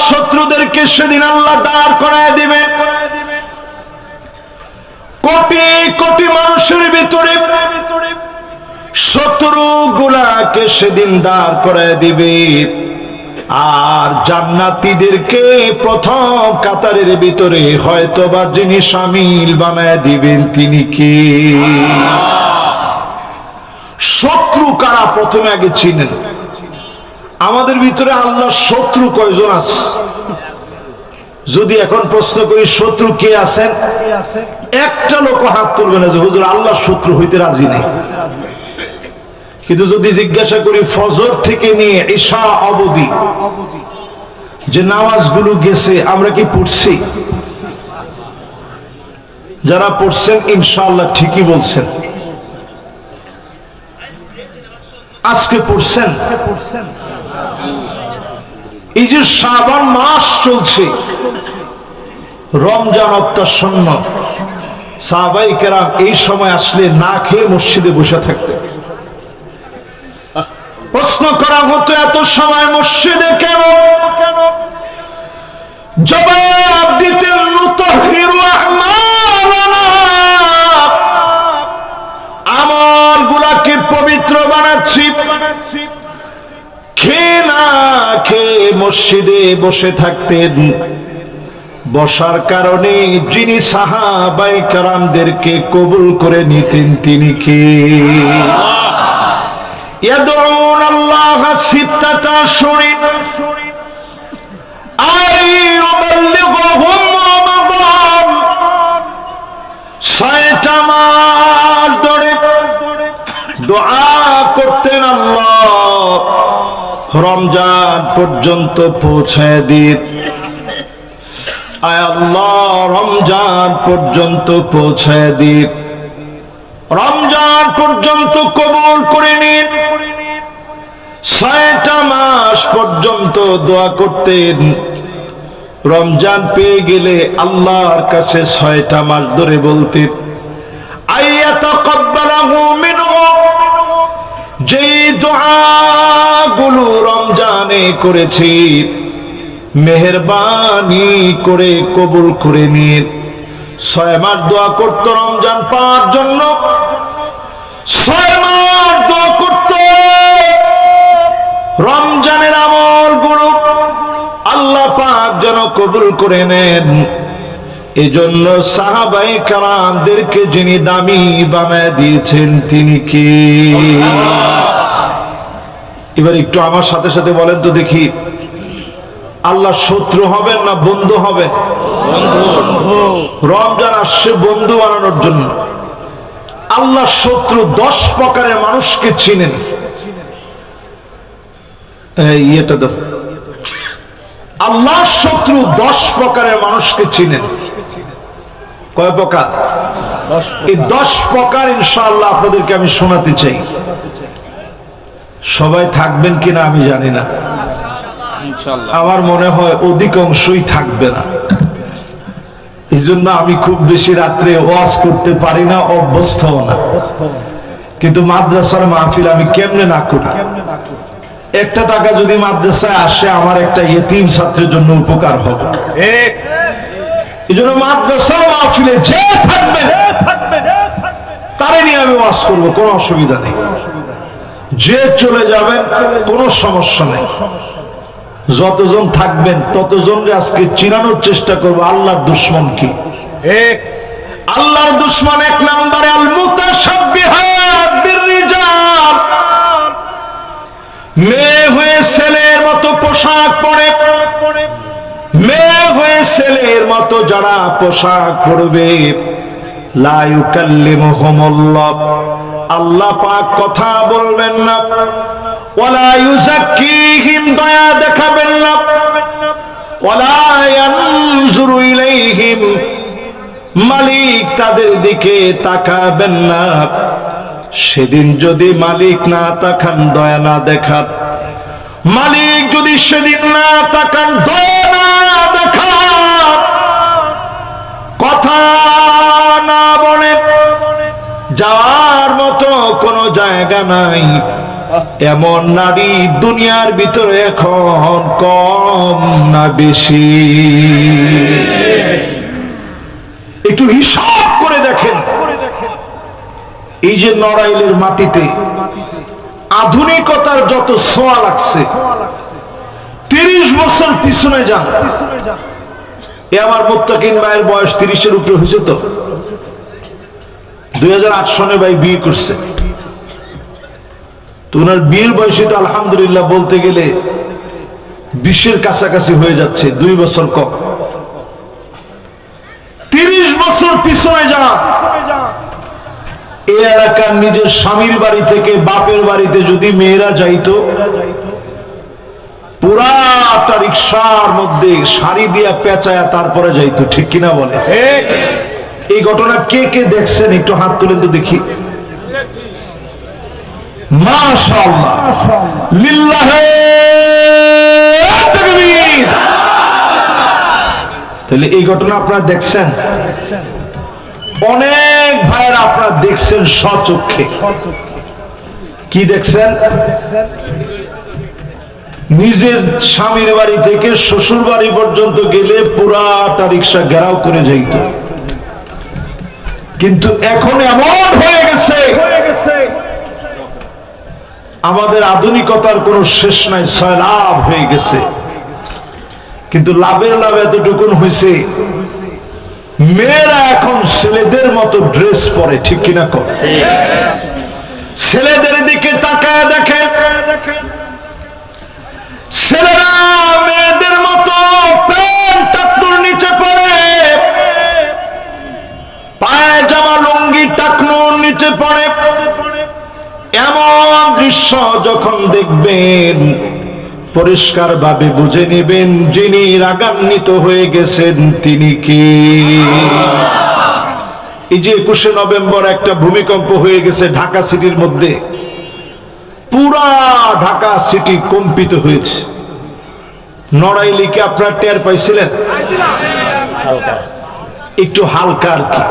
শত্রুদেরকে সেদিন আল্লাহ দাঁড় করায় দিবেন। কোটি কোটি মানুষের ভিতরে শত্রুগুলাকে সেদিন দাঁড় করায় দিবে, আর জান্নাতীদেরকে প্রথম কাতারের ভিতরে হয়তোবা যিনি শামিল বানায় দিবেন তিনি কে? শত্রু কারা প্রথমে আগে চিনেন। আমাদের ভিতরে আল্লাহর শত্রু কয়জন আছে? যদি এখন প্রশ্ন করি শত্রু কে আছেন, একটা লোক হাত তুলবে না যে হুজুর আল্লাহর শত্রু হইতে রাজি নেই। কিন্তু যদি জিজ্ঞাসা করি ফজর থেকে নিয়ে ঈশা অবধি যে নামাজগুলো গেছে আমরা কি পড়ছি? যারা পড়ছেন ইনশাআল্লাহ ঠিকই বলছেন। আজকে পড়ছেন? এই যে শাবান মাস চলছে, রমজান অত্যাসন্ন, সাহাবায়ে কেরাম এই সময় আসলে না খেয়ে মসজিদে বসে থাকতেন। প্রশ্ন করা হতো এত সময় মসজিদে কেন? জবাব দিতেন নুতাহহিরু আমালানা, আমলগুলোকে পবিত্র বানাচ্ছি। খেয়ে না খেয়ে মসজিদে বসে থাকতেন। বসার কারণে যিনি সাহাবায়ে কেরামদেরকে কবুল করে নিতেন তিনি কে? ইয়াদউন আল্লাহ সিত্তাতা আশহুরিন আইয়ুবাল্লিগুহুম রমাদান, 6টা মাস ধরে দোয়া করতেন আল্লাহ রমজান পর্যন্ত পৌঁছায় দিন। আয় আল্লাহ রমজান পর্যন্ত পৌঁছায় দিন, রমজান পর্যন্ত কবুল করে নিন। 6টা মাস পর্যন্ত দোয়া করতেন। রমজান পেয়ে গেলে আল্লাহর কাছে 6টা মাস ধরে বলতেন আইয়াতাকাব্বালাহু মিনহু, যেই দোয়াগুলো রমজানে করেছি মেহেরবানি করে কবুল করে নিন। 6 মাস দোয়া করত রমজান পাওয়ার জন্য, 6 মাস দোয়া করত রমজানের আমলগুলো আল্লাহ পাক যেন কবুল করে নেন। এজন্য সাহাবায়ে কেরামদেরকে যিনি দামি বানায় দিয়েছেন তিনি কে? এবার একটু আমার সাথে সাথে বলেন তো দেখি, আল্লাহ শত্রু হবেন না বন্ধু হবেন? রমজান আসছে বন্ধু বানানোর জন্য। আল্লাহ শত্রু 10 প্রকারের মানুষকে চিনেন। আল্লাহ শত্রু 10 প্রকারের মানুষকে চিনেন। কয় প্রকার? এই 10 প্রকার ইনশাআল্লাহ আপনাদেরকে আমি শোনাতে চাই। সবাই থাকবেন কিনা আমি জানি না, আমার মনে হয় অধিকাংশই থাকবে না। এই জন্য আমি খুব বেশি রাত্রে ওয়াজ করতে পারি না, অভ্যস্তও না। কিন্তু মাদ্রাসার মাহফিল আমি কেমনে না করি? একটা টাকা যদি মাদ্রাসায় আসে আমার একটা ইয়েতিম ছাত্রের জন্য উপকার হবে। এই জন্য মাদ্রাসার মাহফিলে যে থাকবে তারে নিয়ে আমি ওয়াজ করবো, কোনো অসুবিধা নেই। যে চলে যাবেন কোনো সমস্যা নেই। যতজন থাকবেন ততজনকে আজকে চিনানোর চেষ্টা করবো আল্লাহর দুশমন কি। আল্লাহর দুশমন 1 নম্বরে আল মুতাশাব্বিহাত বিররিজাল, মেয়ে হয়ে ছেলের মতো পোশাক পরে, মেয়ে হয়ে ছেলের মতো যারা পোশাক পরবে, লা ইউকাল্লিমুহুমুল্লাহ, আল্লাহ পাক কথা বলবেন না, ওয়ালা ইউযাক্কিহিম, দয়া দেখাবেন না, ওয়ালা ইয়ানজুরু ইলাইহিম, মালিক তাদের দিকে তাকাবেন না। সেদিন যদি মালিক না তাকান, দয়া না দেখান, মালিক যদি সেদিন না তাকান, দয়া না দেখান, কথা না বলেন, যাওয়ার মতো কোনো জায়গা নাই। এমন নারী দুনিয়ার ভিতরে এখন কম না বেশি? একটু হিসাব করে দেখেন, এই যে নড়াইলের মাটিতে আধুনিকতার যত ছোঁয়া লাগছে, 30 বছর পিছনে যান। এ আমার মুত্তাকিন ভাইয়ের বয়স 30-এর উপরে হয়েছে। তো 2008 সনে ভাই বিয়ে করছে, তো ওনার বিয়ের বয়সে তো আলহামদুলিল্লাহ বলতে গেলে 20-এর কাছাকাছি হয়ে যাচ্ছে, 2 বছর কম। 30 বছর পিছনে যান, এই এলাকার নিজের স্বামীর বাড়ি থেকে বাপের বাড়িতে যদি মেয়েরা যাইতো, পুরাটা রিক্সার মধ্যে শাড়ি দিয়া পেঁচায়া তারপরে যাইতো, ঠিক কিনা বলে? এই ঘটনা কে কে দেখছেন একটু হাত তুলেন তো দেখি। মাশাআল্লাহ, লিল্লাহে তাকবীর। তাহলে এই ঘটনা আপনারা দেখছেন, অনেক ভাইয়েরা আপনারা দেখছেন স্বচক্ষে। কি দেখছেন? নিজের স্বামীর বাড়ি থেকে শ্বশুর বাড়ি পর্যন্ত গেলে পুরাটা রিক্সা ঘেরাও করে যাইত, কিন্তু এখন এমন হয়ে গেছে আমাদের আধুনিকতার কোনো শেষ নাই, সয়লাভ হয়ে গেছে। কিন্তু লাভের লাভ এতটুকুন হয়েছে, মেয়েরা এখন ছেলেদের মতো ড্রেস পরে, ঠিক কিনা কর? ছেলেদের দিকে তাকায় দেখে, ছেলেরা মেয়েদের মতো প্যান্ট টাকনুর নিচে পড়ে, পায়জামা লুঙ্গি টাকনুর নিচে পড়ে। এমন দৃশ্য যখন দেখবেন, পরিষ্কার ভাবে বুঝে নেবেন যিনি রাগান্বিত হয়ে গেছেন তিনি কি। এই যে 21শে নভেম্বর একটা ভূমিকম্প হয়ে গেছে ঢাকা সিটির মধ্যে, পুরা ঢাকা সিটি কম্পিত হয়েছে। নড়াইলে কি আপনারা টের পাইছিলেন? একটু হালকা আর কি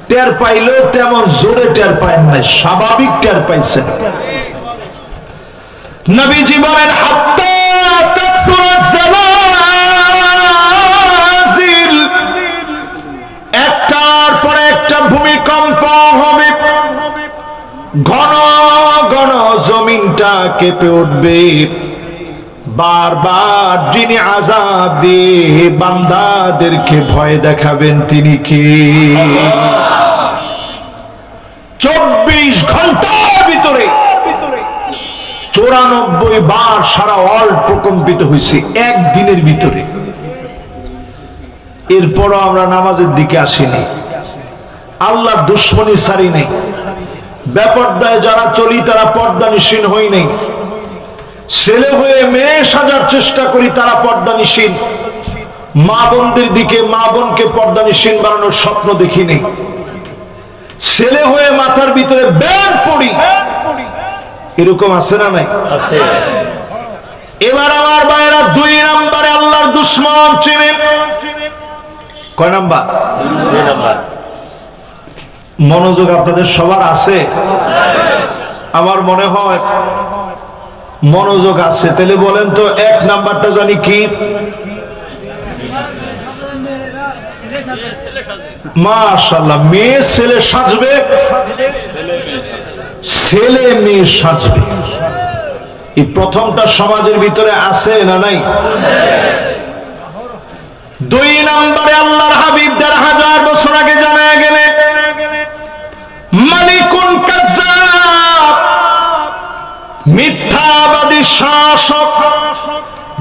টের পাইলেও তেমন জোরে টের পায় নাই, স্বাভাবিক টের পাইছেন। নবীজি বলেন, হাত্তা তাকসুরা জালাজিল, একটার পরে একটা ভূমিকম্প হবে, ঘন ঘন জমিনটা কেঁপে উঠবে। বারবার যিনি আযাব দিয়ে বান্দাদেরকে ভয় দেখাবেন তিনি কি? 24 ঘন্টার ভিতরে 94 বার সারা ওয়ার্ল্ড প্রকম্পিত হয়েছে একদিনের ভিতরে। এরপরও আমরা নামাজের দিকে আসিনি, আল্লাহর দুশ্মনী সারি নেই, বেপরদায় যারা চলি তারা পর্দানিশীন হই নেই, ছেলে হয়ে মেয়ে সাজার চেষ্টা করি তারা পর্দানিশীন, মা বোনদের দিকে মা বোনকে পর্দানিশীন বানানোর স্বপ্ন দেখি নেই, ছেলে হয়ে মাথার ভিতরে ব্যান্ড পড়ি, এরকম আছে না নাই? এবার আমার ভাইরা 2 নম্বরে আল্লাহর দুশ্মন চিনেন। কয় নাম্বার? 2 নাম্বার। মনোযোগ আপনাদের সবার আছে? আমার মনে হয় মনোযোগ আছে। তাহলে বলেন তো 1 নাম্বারটা জানি কি? মাশাআল্লাহ, মেয়ে ছেলে সাজবে, ছেলে মেয়ে সাজবে। এই প্রথমটা সমাজের ভিতরে আছে না নাই? 2 নম্বরে আল্লাহর হাবিব 1500 বছর আগে জানা গেলে মালিকুন কাজ্জাব, মিথ্যাবাদী শাসক।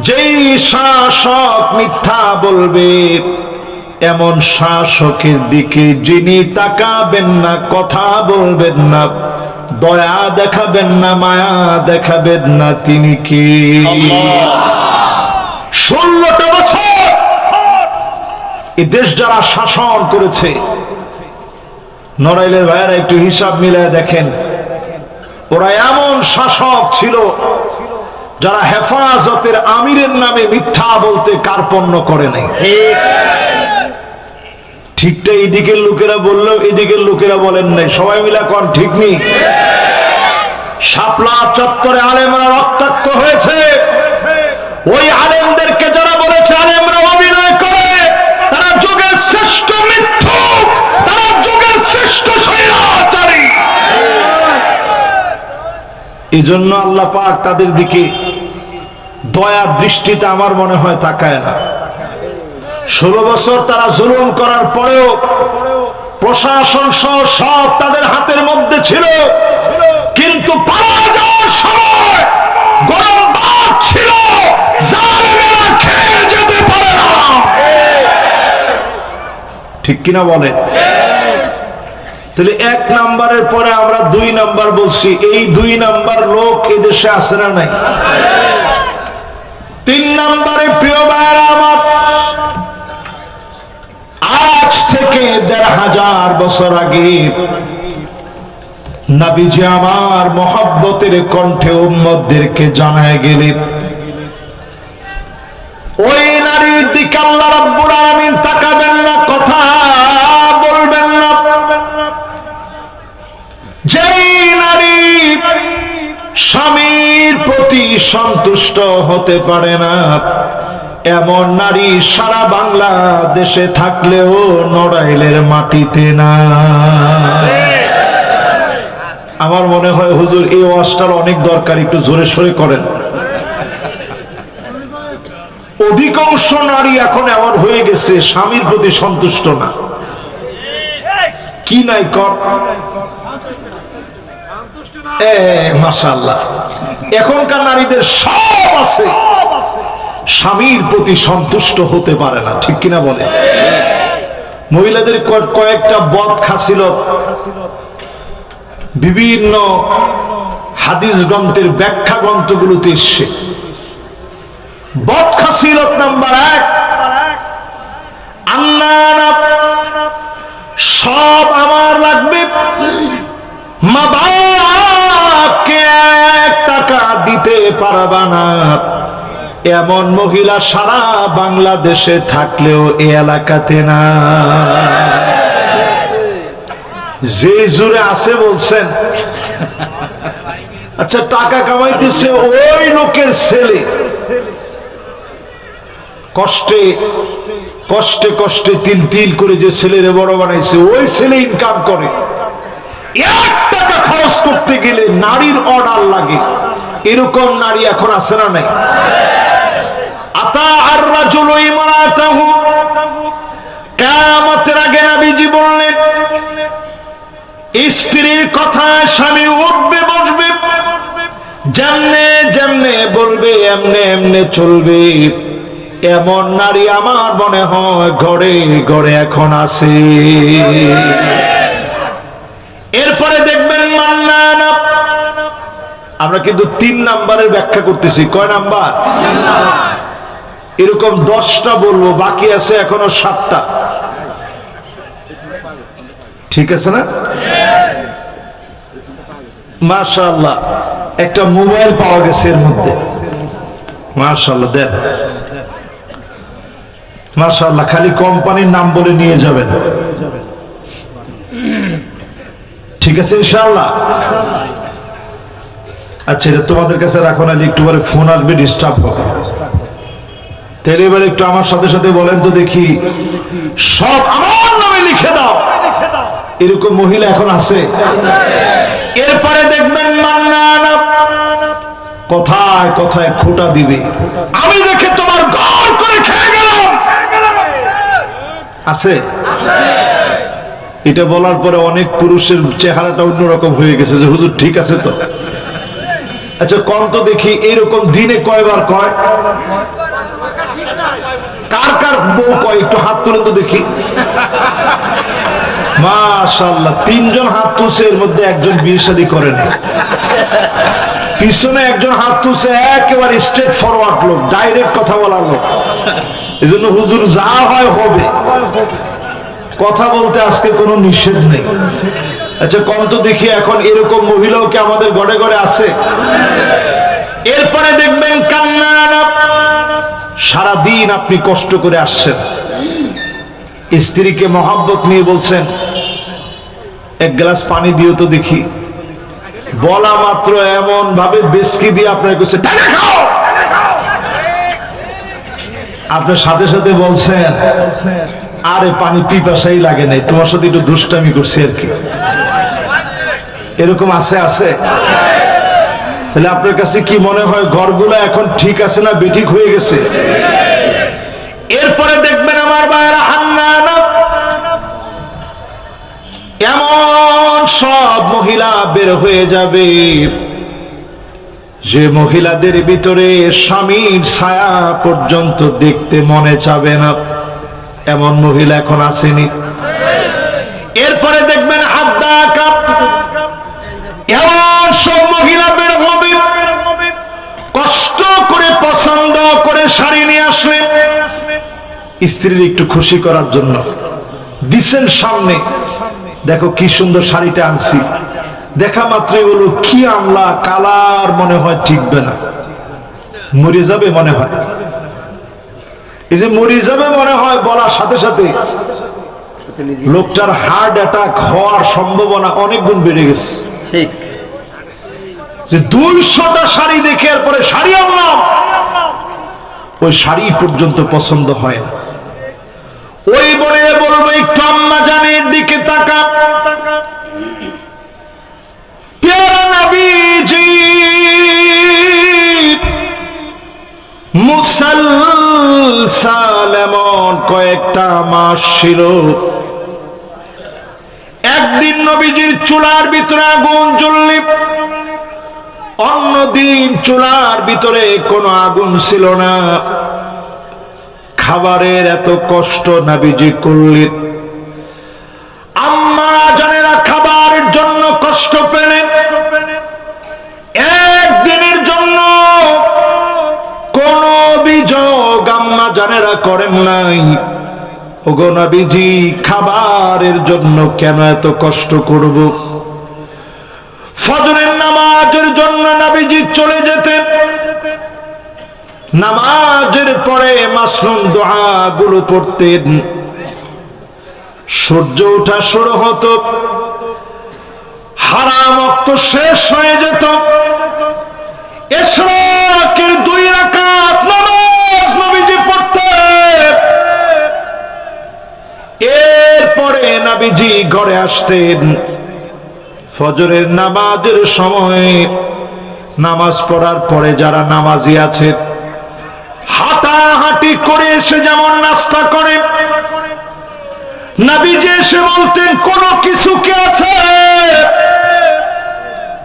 যেই শাসক মিথ্যা বলবে, এমন শাসকের দিকে যিনি তাকাবেন না, কথা বলবেন না, দয়া দেখাবেন না, মায়া দেখাবেন না, তিনি কি? 16টা বছর এই দেশ যারা শাসন করেছে, নড়াইলের ভাইয়েরা একটু হিসাব মিলায় দেখেন, ওরা এমন শাসক ছিল যারা হেফাজতের আমিরের নামে মিথ্যা বলতে কার্পণ্য করে নাই। ঠিকটা এইদিকের লোকেরা বললেও এদিকের লোকেরা বলেন নাই, সবাই মিলা কোন ঠিক নেই। শাপলা চত্বরে আলেমরা রক্তাক্ত হয়েছে। ওই আলেমদেরকে যারা বলেছে আলেমরা অভিনয় করে, তারা যুগের শ্রেষ্ঠ মিথ্যুক, তারা যুগের শ্রেষ্ঠ স্বৈরাচারী। এই জন্য আল্লাহ পাক তাদের দিকে দয়ার দৃষ্টিতে আমার মনে হয় তাকায় না। 16 বছর তারা জুলুম করার পরেও প্রশাসন সহ সব তাদের হাতের মধ্যে ছিল, কিন্তু পালা যাওয়ার সময় গরম ভাত ছিল, জালেমেরা খেয়ে যেতে পারে না। ঠিক কিনা বলেন? তাহলে 1 নাম্বারের পরে আমরা 2 নাম্বার বলছি। এই 2 নাম্বার লোক এদেশে আছে না নাই? 3 নাম্বারে প্রিয় ভাইরা আমার, আজ থেকে 1500 বছর আগে নবীজি আমার মহব্বতের কণ্ঠে উম্মতদেরকে জানায় গেলেন, ওই নারীর দিকে আল্লাহ রাব্বুল আলামিন তাকাবেন না, কথা বলবেন না। যেই নারী স্বামীর প্রতি সন্তুষ্ট হতে পারে না, এমন নারী সারা বাংলাদেশে থাকলেও নড়াইলের মাটিতে না। আমার মনে হয় হুজুর এই ওয়াজটার অনেক দরকার, একটু জোরে সোরে করেন। অধিকাংশ নারী এখন এমন হয়ে গেছে স্বামীর প্রতি সন্তুষ্ট না। কি নাই কর মাশাআল্লাহ, এখনকার নারীদের সব আছে, স্বামীর প্রতি সন্তুষ্ট হতে পারে না। ঠিক কিনা বলে? মহিলাদের কয়েকটা বদ খাসিলত বিভিন্ন হাদিস গ্রন্থের ব্যাখ্যা গ্রন্থগুলোতে এসছে। বদ খাসিলত নাম্বার 1, আন্নানা, সব আমার লাগবে, মা বাবাকে 1 টাকা দিতে পারবা না, এমন মহিলা সারা বাংলাদেশে থাকলেও এই এলাকাতে না। যে জুড়ে আছে বলছেন, আচ্ছা টাকা কামাইতেছে ওই লোকের ছেলে, কষ্টে কষ্টে কষ্টে তিল তিল করে যে ছেলেরে বড় বানাইছে, ওই ছেলে ইনকাম করে। 1 টাকা খরচ করতে গেলে নারীর অর্ডার লাগে। এরকম নারী এখন আছে না নাই? আতা আর রাজুলু ইমরাতাহু, কিয়ামতের আগে নবীজি বললেন, স্ত্রীর কথা স্বামী উঠবে বসবে, যেমনে যেমনে বলবে এমনে এমনে চলবে, এমন নারী আমার মনে হয় ঘরে ঘরে এখন আছে। এরপরে দেখবেন মান্নানা, আমরা কিন্তু 3 নাম্বারের ব্যাখ্যা করতেছি। কয় নাম্বার? এরকম 10টা বলবো, বাকি আছে এখনো 7টা। ঠিক আছে না? মাশাআল্লাহ, একটা মোবাইল পাওয়া গেছে এর মধ্যে। মাশাআল্লাহ, দেন মাশাআল্লাহ, খালি কোম্পানির নাম বলে নিয়ে যাবেন। ঠিক আছে ইনশাআল্লাহ? আচ্ছা, এটা তোমাদের কাছে রাখো না, একটু পরে ফোন আসবে, ডিস্টার্ব হবে। তাহলে এবার একটু আমার সাথে সাথে বলেন তো দেখি, সব আমার নামে লিখে দাও, এরকম মহিলা এখন আছে? এরপরে দেখবেন মান্নানা, কথায় কথায় খোঁটা দিবে, আমি দেখে তোমার ঘর করে খেয়ে গেলাম। আছে? এটা বলার পরে অনেক পুরুষের চেহারাটা অন্যরকম হয়ে গেছে যে হুজুর ঠিক আছে তো। আচ্ছা কম তো দেখি, এরকম দিনে কয়বার কয়? কার কার বউ কয় একটু হাত তুলেন তো দেখি। মাশাআল্লাহ, 3 জন হাত তুলছে, এর মধ্যে একজন বিয়ে শাদী করেন। পিছনে একজন হাত তুলছে, একেবারে স্ট্রেট ফরওয়ার্ড লোক, ডাইরেক্ট কথা বলার লোক। এই জন্য হুজুর যা হয় হবে, কথা বলতে আজকে কোনো নিষেধ নেই। আচ্ছা কম তো দেখি, এখন এরকম মহিলাও কি আমাদের ঘরে ঘরে আছে? এরপরে দেখবেন কান্নানা, সারাদিন আপনি কষ্ট করে আসছেন, স্ত্রীকে মহব্বত নিয়ে বলছেন 1 গ্লাস পানি দিও তো দেখি, বলা মাত্র এমন ভাবে বেসকি দিয়ে আপনার কাছে আপনার সাথে সাথে বলছেন আরে পানি পিপাসাই লাগে নাই, তোমার সাথে একটু দুষ্টামি করছি আর কি। এরকম আছে? তাহলে আপনার কাছে কি মনে হয় ঘরগুলা এখন ঠিক আছে না বেঠিক হয়ে গেছে? এরপরে দেখবেন আমার ভাইয়েরা, হান্নানা এমন সব মহিলা বের হয়ে যাবে যে মহিলাদের ভিতরে স্বামীর ছায়া পর্যন্ত দেখতে মনে চাবে না, এমন মহিলা এখন আসেনি। এরপরে দেখবেন হাদ্দাকা এমন সব মহিলা বের হবে, কষ্ট করে পছন্দ করে শাড়ি নিয়ে আসলেন স্ত্রীর একটু খুশি করার জন্য, দিছেন সামনে, দেখো কি সুন্দর শাড়িটা আনছি, দেখা মাত্রই বলো কি আমলা, কালার মনে হয় ঠিকবে না, মরে যাবে মনে হয়। এই যে মরে যাবে মনে হয় বলার সাথে সাথে লোকটার হার্ট অ্যাটাক হওয়ার সম্ভাবনা অনেক গুণ বেড়ে গেছে। ঠিক যে 200টা শাড়ি দেখে এরপরে শাড়ি আনলাম, ওই শাড়ি পর্যন্ত পছন্দ হয় না। ওই বলে বলবো একটু আম্মা জানের দিকে তাকা, প্যারা নবীজি মুসলসাল এমন কয়েকটা মাস ছিল, একদিন নবীজির চুলার ভিতরে আগুন জ্বললে অন্যদিন চুলার ভিতরে কোনো আগুন ছিল না। খাবারের এত কষ্ট নবীজি করলেন, আম্মা জানেরা খাবারের জন্য কষ্ট পেলেন, একদিনের জন্য কোন অভিযোগ আম্মা জানেরা করেন নাই। ওগো নবীজি খাবারের জন্য কেন এত কষ্ট করব? ফজরের নামাজের জন্য নবীজি চলে যেতেন, নামাজের পরে মাসনুন দোয়া গুলো পড়তেন, সূর্য ওঠা শুরু হতো, হারাম ওয়াক্ত শেষ হয়ে যেত, ইশরাকের 2 রাকাত নামাজ নবীজি পড়তেন, এরপরে নবীজি ঘরে আসতেন। ফজরের নামাজের সময় নামাজ পড়ার পরে যারা নামাজি আছে হাঁটাহাঁটি করে এসে যেমন নাস্তা করে, নবীজি এসে বলতেন কোনো কিছু কি আছে?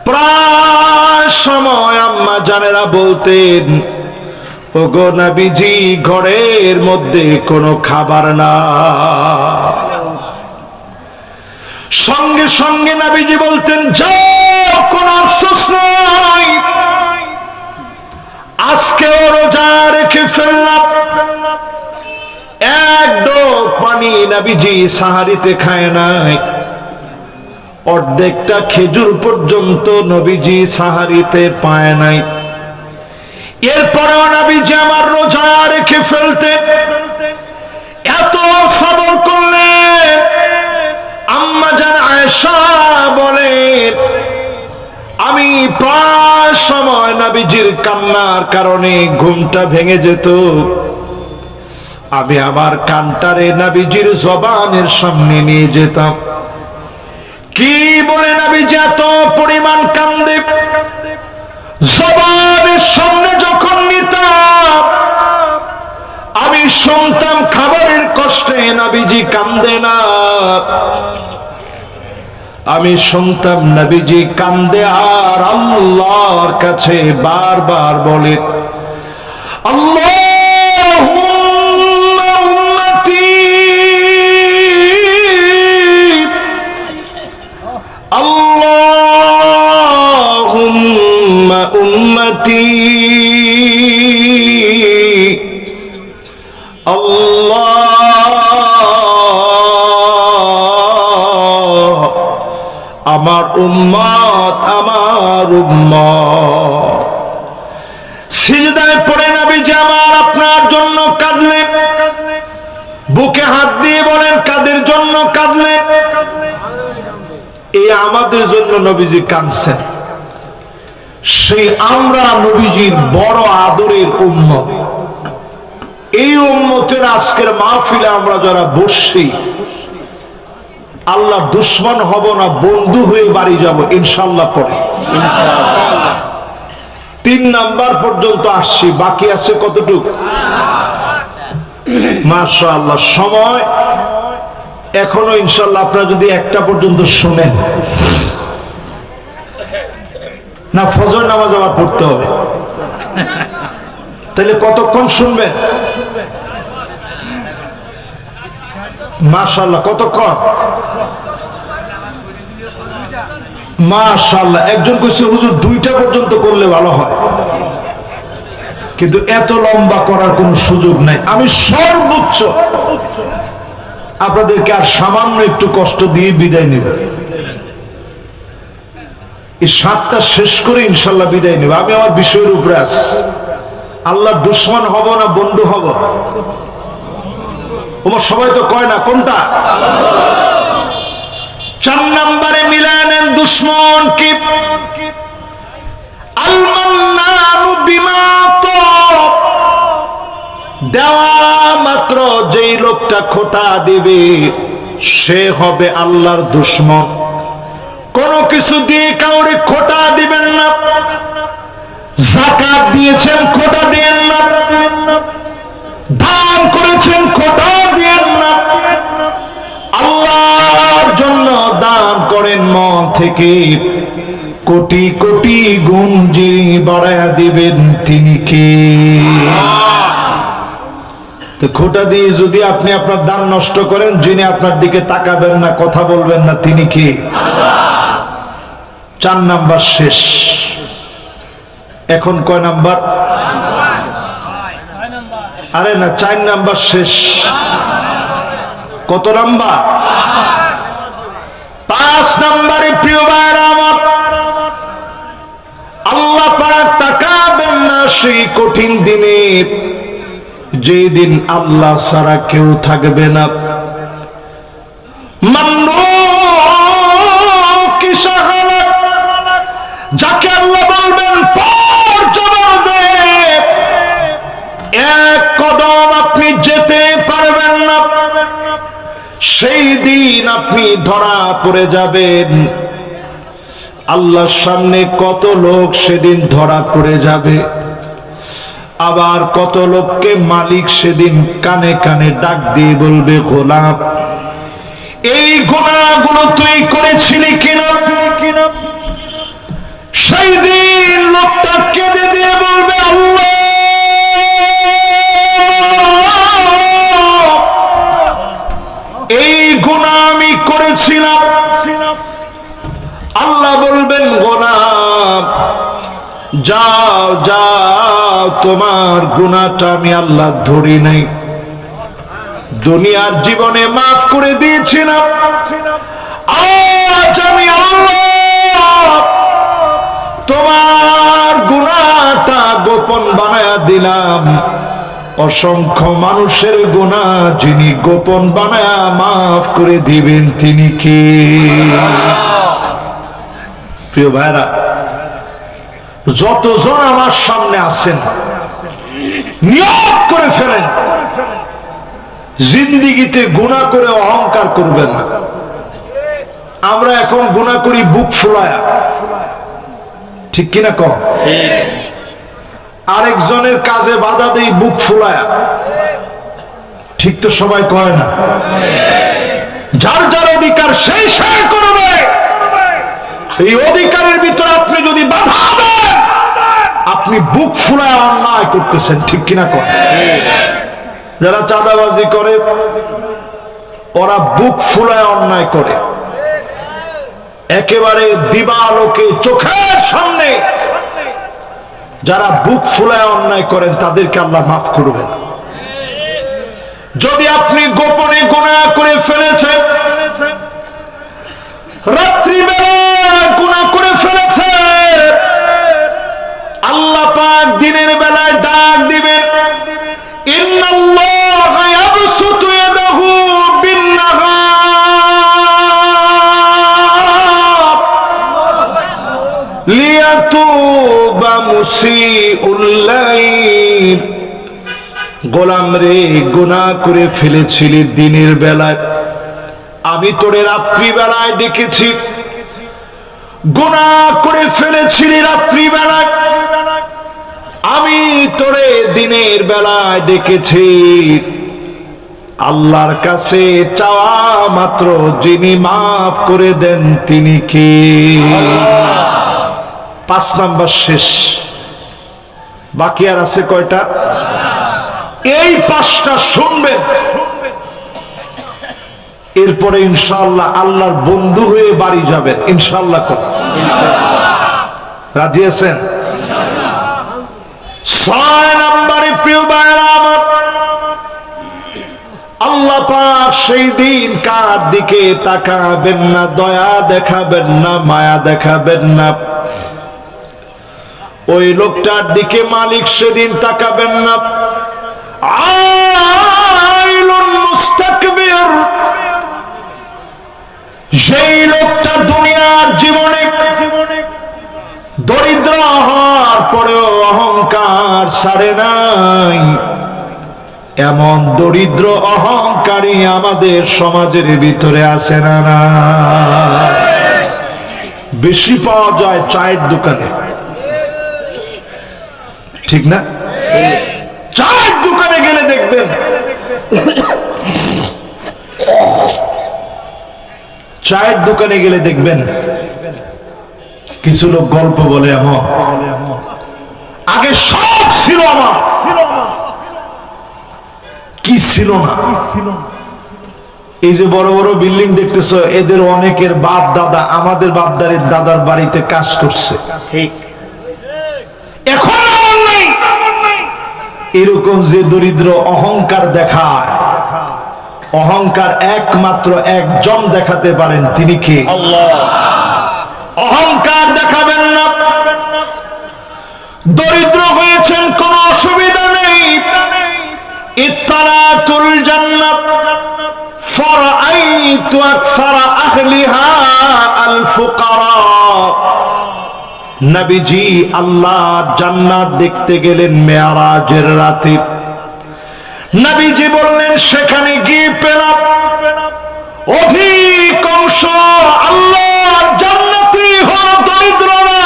প্রায় সময় আম্মা জানেরা বলতেন ওগো নবীজি ঘরের মধ্যে কোনো খাবার না। সঙ্গে সঙ্গে নবীজি বলতেন যাও, কোনো আফসোস নাই, আজকেও রোজা রেখে ফেললাম। এক ডোক পানি নবীজি সাহারিতে খায় নাই, অর্ধেকটা খেজুর পর্যন্ত নবীজি সাহারিতে পায় নাই। এরপরেও নবীজি আমার রোজা রেখে ফেলতেন, এত সবর করলেন। আম্মা জান আয়েশা বলেন আমি প্রায় সময় নবীজির কান্নার কারণে ঘুমটা ভেঙে যেত, আমি আমার কানটারে নবীজির জবানের সামনে নিয়ে যেতাম। কি বলে নবীজি এত পরিমাণ কান্দে, জবানের সামনে যখন নিতাম আমি শুনতাম খাবারের কষ্টে নবীজি কান্দে না, আমি শুনতাম নবীজি কান্দে আর আল্লাহর কাছে বারবার বলে আল্লাহুম্মা উম্মতি, আল্লাহুম্মা উম্মতি, আল্লাহ আমার উম্মত, আমার উম্মত। সিজদায় পড়ে নবীজি আমার আপনার জন্য কাঁদলেন, বুকে হাত দিয়ে বলেন কাদের জন্য কাঁদলেন? এই আমাদের জন্য নবীজি কাঁদছেন। সেই আমরা নবীজির বড় আদরের উম্মত। এই উম্মতের আজকের মাহফিলে আমরা যারা বসছি, আল্লাহ দুশ্মন হব না, বন্ধু হয়ে বাড়ি যাব ইনশাআল্লাহ। পরে 3 নাম্বার পর্যন্ত আসছি, বাকি আছে কতটুকু? মাশাআল্লাহ, সময় এখনো ইনশাআল্লাহ। আপনারা যদি 1টা পর্যন্ত শুনেন না, ফজর নামাজ আবার পড়তে হবে, তাহলে কতক্ষণ শুনবেন? মাশাআল্লাহ, কতক্ষণ? মাশাআল্লাহ। একজন কইছে হুজুর 2টা পর্যন্ত করলে ভালো হয়, কিন্তু এত লম্বা করার কোনো সুযোগ নাই। আমি সর্বোচ্চ আপনাদেরকে আর সামান্য একটু কষ্ট দিয়ে বিদায় নেব। এই 7টা শেষ করে ইনশাআল্লাহ বিদায় নেব। আমি আমার বিষয়ের উপরে আছি, আল্লাহ দুশ্মন হব না বন্ধু হব? তোমার সবাই তো কয় না, কোনটা? 4 নম্বরে মিলায় নেন দুশ্মন কি। আল মান্নানু বিমা দেওয়া মাত্র যেই লোকটা খোটা দিবে সে হবে আল্লাহর দুশ্মন। কোন কিছু দিয়ে কাউরে খোটা দিবেন না। যাকাত দিয়েছেন, খোটা দিয়েন না। দান করেছেন, খোটা দিয়েন না। আল্লাহর জন্য দান করেন মন থেকে, কোটি কোটি গুণ যিনি বাড়ায়া দিবেন তিনি কে? তো খোটা দিয়ে যদি আপনি আপনার দান নষ্ট করেন, যিনি আপনার দিকে তাকাবেন না, কথা বলবেন না, তিনি কে? 4 নাম্বার শেষ। এখন কয় নাম্বার? আরে না, 4 নাম্বার শেষ। কত নাম্বার? 5 নাম্বারে প্রিয় ভাইরা আমার, আল্লাহ পাক তাকাবেন না সেই কঠিন দিনে, যেই দিন আল্লাহ ছাড়া কেউ থাকবে না। যাকে আল্লাহ বলবেন পর জবাব দে, 1 কদম আপনি যেতে পারবেন না। সেই দিন আপনি ধরা পড়ে যাবেন। আল্লাহর সামনে কত লোক সেদিন ধরা পড়ে যাবে, আবার কত লোককে মালিক সেদিন কানে কানে ডাক দিয়ে বলবে, গোলাম এই গুনাহগুলো তুই করেছিলি কিনা? সেই দিন লোকটা কেঁদে দিয়ে বলবে, আল্লাহ এই গুনাহ আমি করেছিলাম। আল্লাহ বলবেন, গোলাম যাও যাও, তোমার গুনাহটা আমি আল্লাহ ধরি নাই, দুনিয়ার জীবনে মাফ করে দিয়েছিলাম। আজ আমি আল্লাহ তোমার গুনাহটা গোপন বানায়া দিলাম। অসংখ্য মানুষের গুনাহ যিনি গোপন বানায়া মাফ করে দিবেন তিনি কে? প্রিয় ভাইরা, যতজন আমার সামনে আছেন নিয়ত করে ফেলেন, জিন্দিগিতে গুনাহ করে অহংকার করবেন না। আমরা এখন গুনাহ করি বুক ফুলায়া, ঠিক কিনা কম? আরেকজনের কাজে বাধা দেই বুক ফুলায়া, ঠিক তো সবাই কয় না? যার যার অধিকার সেই শেয়ার করবে। এই অধিকারের ভিতরে আপনি যদি বাধা দেন, আপনি বুক ফুলায় অন্যায় করতেছেন, ঠিক কিনা কয়? যারা চাঁদাবাজি করে ওরা বুক ফুলায় অন্যায় করে, একেবারে দিবালোকে চোখের সামনে যারা বুক ফুলায় অন্যায় করেন তাদেরকে আল্লাহ মাফ করবেন। যদি আপনি গোপনে গুনাহ করে ফেলেছেন, রাত্রিবেলা গুনাহ করে ফেলেছেন, আল্লাহ পাক দিনের বেলায় ডাক দিবেন, ইন্নাল্লাহা ইয়াবসুতু ইয়াদাহু বিন-নাহার লিয়াতুব মুসিউল লাইল, গোলাম রে গুনাহ করে ফেলেছিলি দিনের বেলায়, আমি তোরে রাত্রি বেলায় ডেকেছি। গুনাহ করে ফেলেছিলি রাত্রি বেলায়, আমি তোরে দিনের বেলায় ডেকেছি। আল্লাহর কাছে চাওয়া মাত্র যিনি মাফ করে দেন তিনি কে? 5 নাম্বার শেষ, বাকি আর আছে কয়টা? এই 5টা শুনবেন, এরপরে ইনশাআল্লাহ আল্লাহর বন্ধু হয়ে বাড়ি যাবেন ইনশাআল্লাহ। রাজি আছেন? 6 নম্বরে প্রিয় ভাইরা আমার, আল্লাহ পাক সেই দিন কার দিকে তাকাবেন না, দয়া দেখাবেন না, মায়া দেখাবেন না। ওই লোকটার দিকে মালিক সেদিন তাকাবেন না। আইলুন মুস্তাকবির, সেই লোকটা দুনিয়ার জীবনে দরিদ্র হওয়ার পরেও অহংকার ছাড়ে নাই। এমন দরিদ্র অহংকারী আমাদের সমাজের ভিতরে আছে না? না, বেশি পাওয়া যায় চায়ের দোকানে, ঠিক না? চায়ের দোকানে গেলে দেখবেন চায়ের দোকানে গেলে দেখবেন কিছু লোক গল্প বলে, এমন আগে সব ছিল আমার, কি ছিল না? এই যে বড় বড় বিল্ডিং দেখতেছো, এদের অনেকের বাপ দাদা আমাদের বাপ দাদার বাড়িতে কাজ করছে, ঠিক? এখন আমার নেই। এরকম যে দরিদ্র অহংকার দেখায়, অহংকার একমাত্র একজন দেখাতে পারেন, তিনি কে? আল্লাহ। অহংকার দেখাবেন না। দরিদ্র হয়েছেন কোন অসুবিধা নেই। ইত্তালাতুল জান্নাত ফারাআইতু আকসারা আহলিহা আল ফুকারা। নবীজি আল্লাহ জান্নাত দেখতে গেলেন মেরাজের রাতে। নবীজি বললেন সেখানে গিয়ে পেলাম অধিকাংশ আল্লাহ জান্নাতি হলো দরিদ্ররা।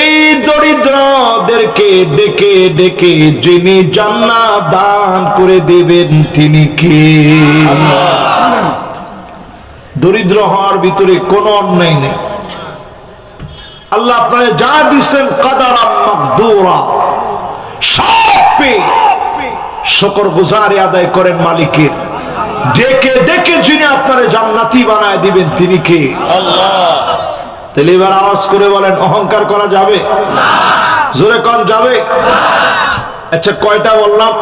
এই দরিদ্রদেরকে ডেকে ডেকে যিনি জান্নাত দান করে দিবেন তিনি কে? দরিদ্র হওয়ার ভিতরে কোনো অন্যায় নেই। আল্লাহ আপনারা যা দিচ্ছেন কাদারাম মাকদুরা, সব পেয়ে শুকর গুজারি আদায় করেন মালিকের। ডেকে ডেকে যিনি আপনারা জান্নাতি বানায় দিবেন তিনি কে? আল্লাহ। তাহলে এবার আওয়াজ করে বলেন, অহংকার করা যাবে না? জোরে কোন যাবে? আচ্ছা, কয়টা বললাম?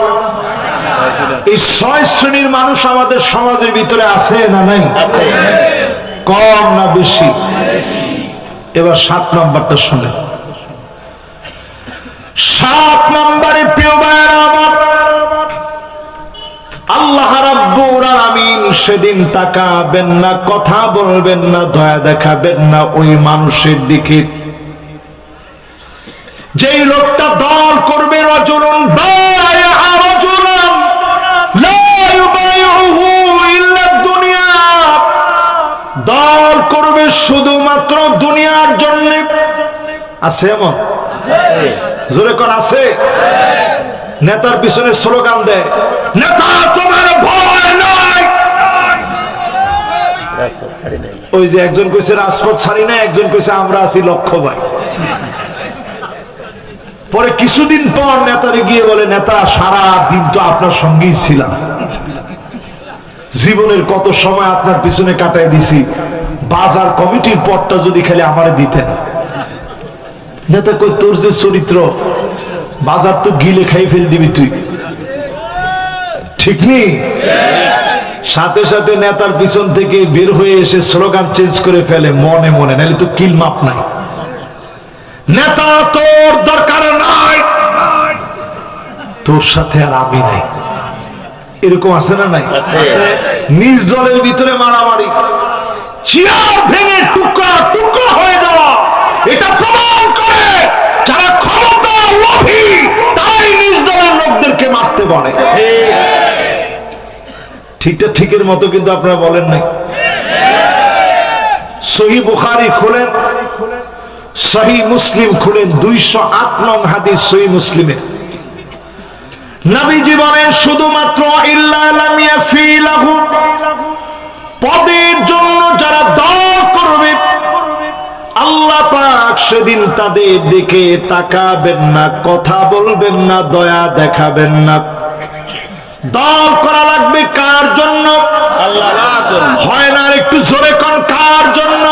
এই 6 শ্রেণীর মানুষ আমাদের সমাজের ভিতরে আছে না নাই? কম না বেশি? এবার 7 নাম্বারটা শুনে। 7 নাম্বারে প্রিয় ভাইরা আমার, আল্লাহ রাব্বুল আলামিন সেদিন তাকাবেন না, কথা বলবেন না, দয়া দেখাবেন না ওই মানুষের দিকে যেই লোকটা দল করবে রাজুলুন বায়আ রাজুলান লা ইউবাইউহু ইল্লা দুনিয়া, দল করবে শুধুমাত্র দুনিয়ার জন্য। আছে এমন? জোরে কোন আছে? নেতার পিছনে স্লোগান দেয়, নেতা তোমার ভয় নাই। ওই যে একজন কইছে রাজপথ ছাড়ি না, একজন কইছে আমরা আছি লক্ষ্য ভাই। পরে কিছুদিন পর নেতারে গিয়ে বলে, নেতা সারা দিন তো আপনার সঙ্গেই ছিলাম, জীবনের কত সময় আপনার পিছনে কাটাই দিছি, বাজার কমিটির পদটা যদি খালি আমারে দিতেন। নেতা কই, তোর যে চরিত্র, বাজার তো গিলে খাই ফেল দিবি তুই, ঠিক নেই? সাথে সাথে নেতার পিছন থেকে বের হয়ে এসে স্লোগান চেঞ্জ করে ফেলে মনে মনে, নাহলে তো কিল মাপ নাই। নেতা তোর দরকার নাই, তোর সাথে আর আমি নাই। এরকম আছে না নাই? নিজ দলের ভিতরে মারামারি, চেয়ার ভেঙে টুকরা টুকরা হয়ে যাওয়া, এটা প্রমাণ করে যারা ক্ষমতা লোভী তারাই নিজ দলের লোকদেরকে মারতে পারে। ঠিকটা ঠিকের মতো কিন্তু আপনারা বলেন নাই। সহিহ বুখারী খুলেন, সহিহ মুসলিম খুলেন, 208 নং হাদিস সহিহ মুসলিমের। নবীজি বলেন শুধুমাত্র ইল্লা লাম ইয়াফি লাহু, পদের জন্য যারা দল করবে আল্লাহ পাক সেদিন তাদের দিকে তাকাবেন না, কথা বলবেন না, দয়া দেখাবেন না। দল করা লাগবে কার জন্য? আল্লাহর জন্য। হয় না? একটু জোরে কোন কার জন্য?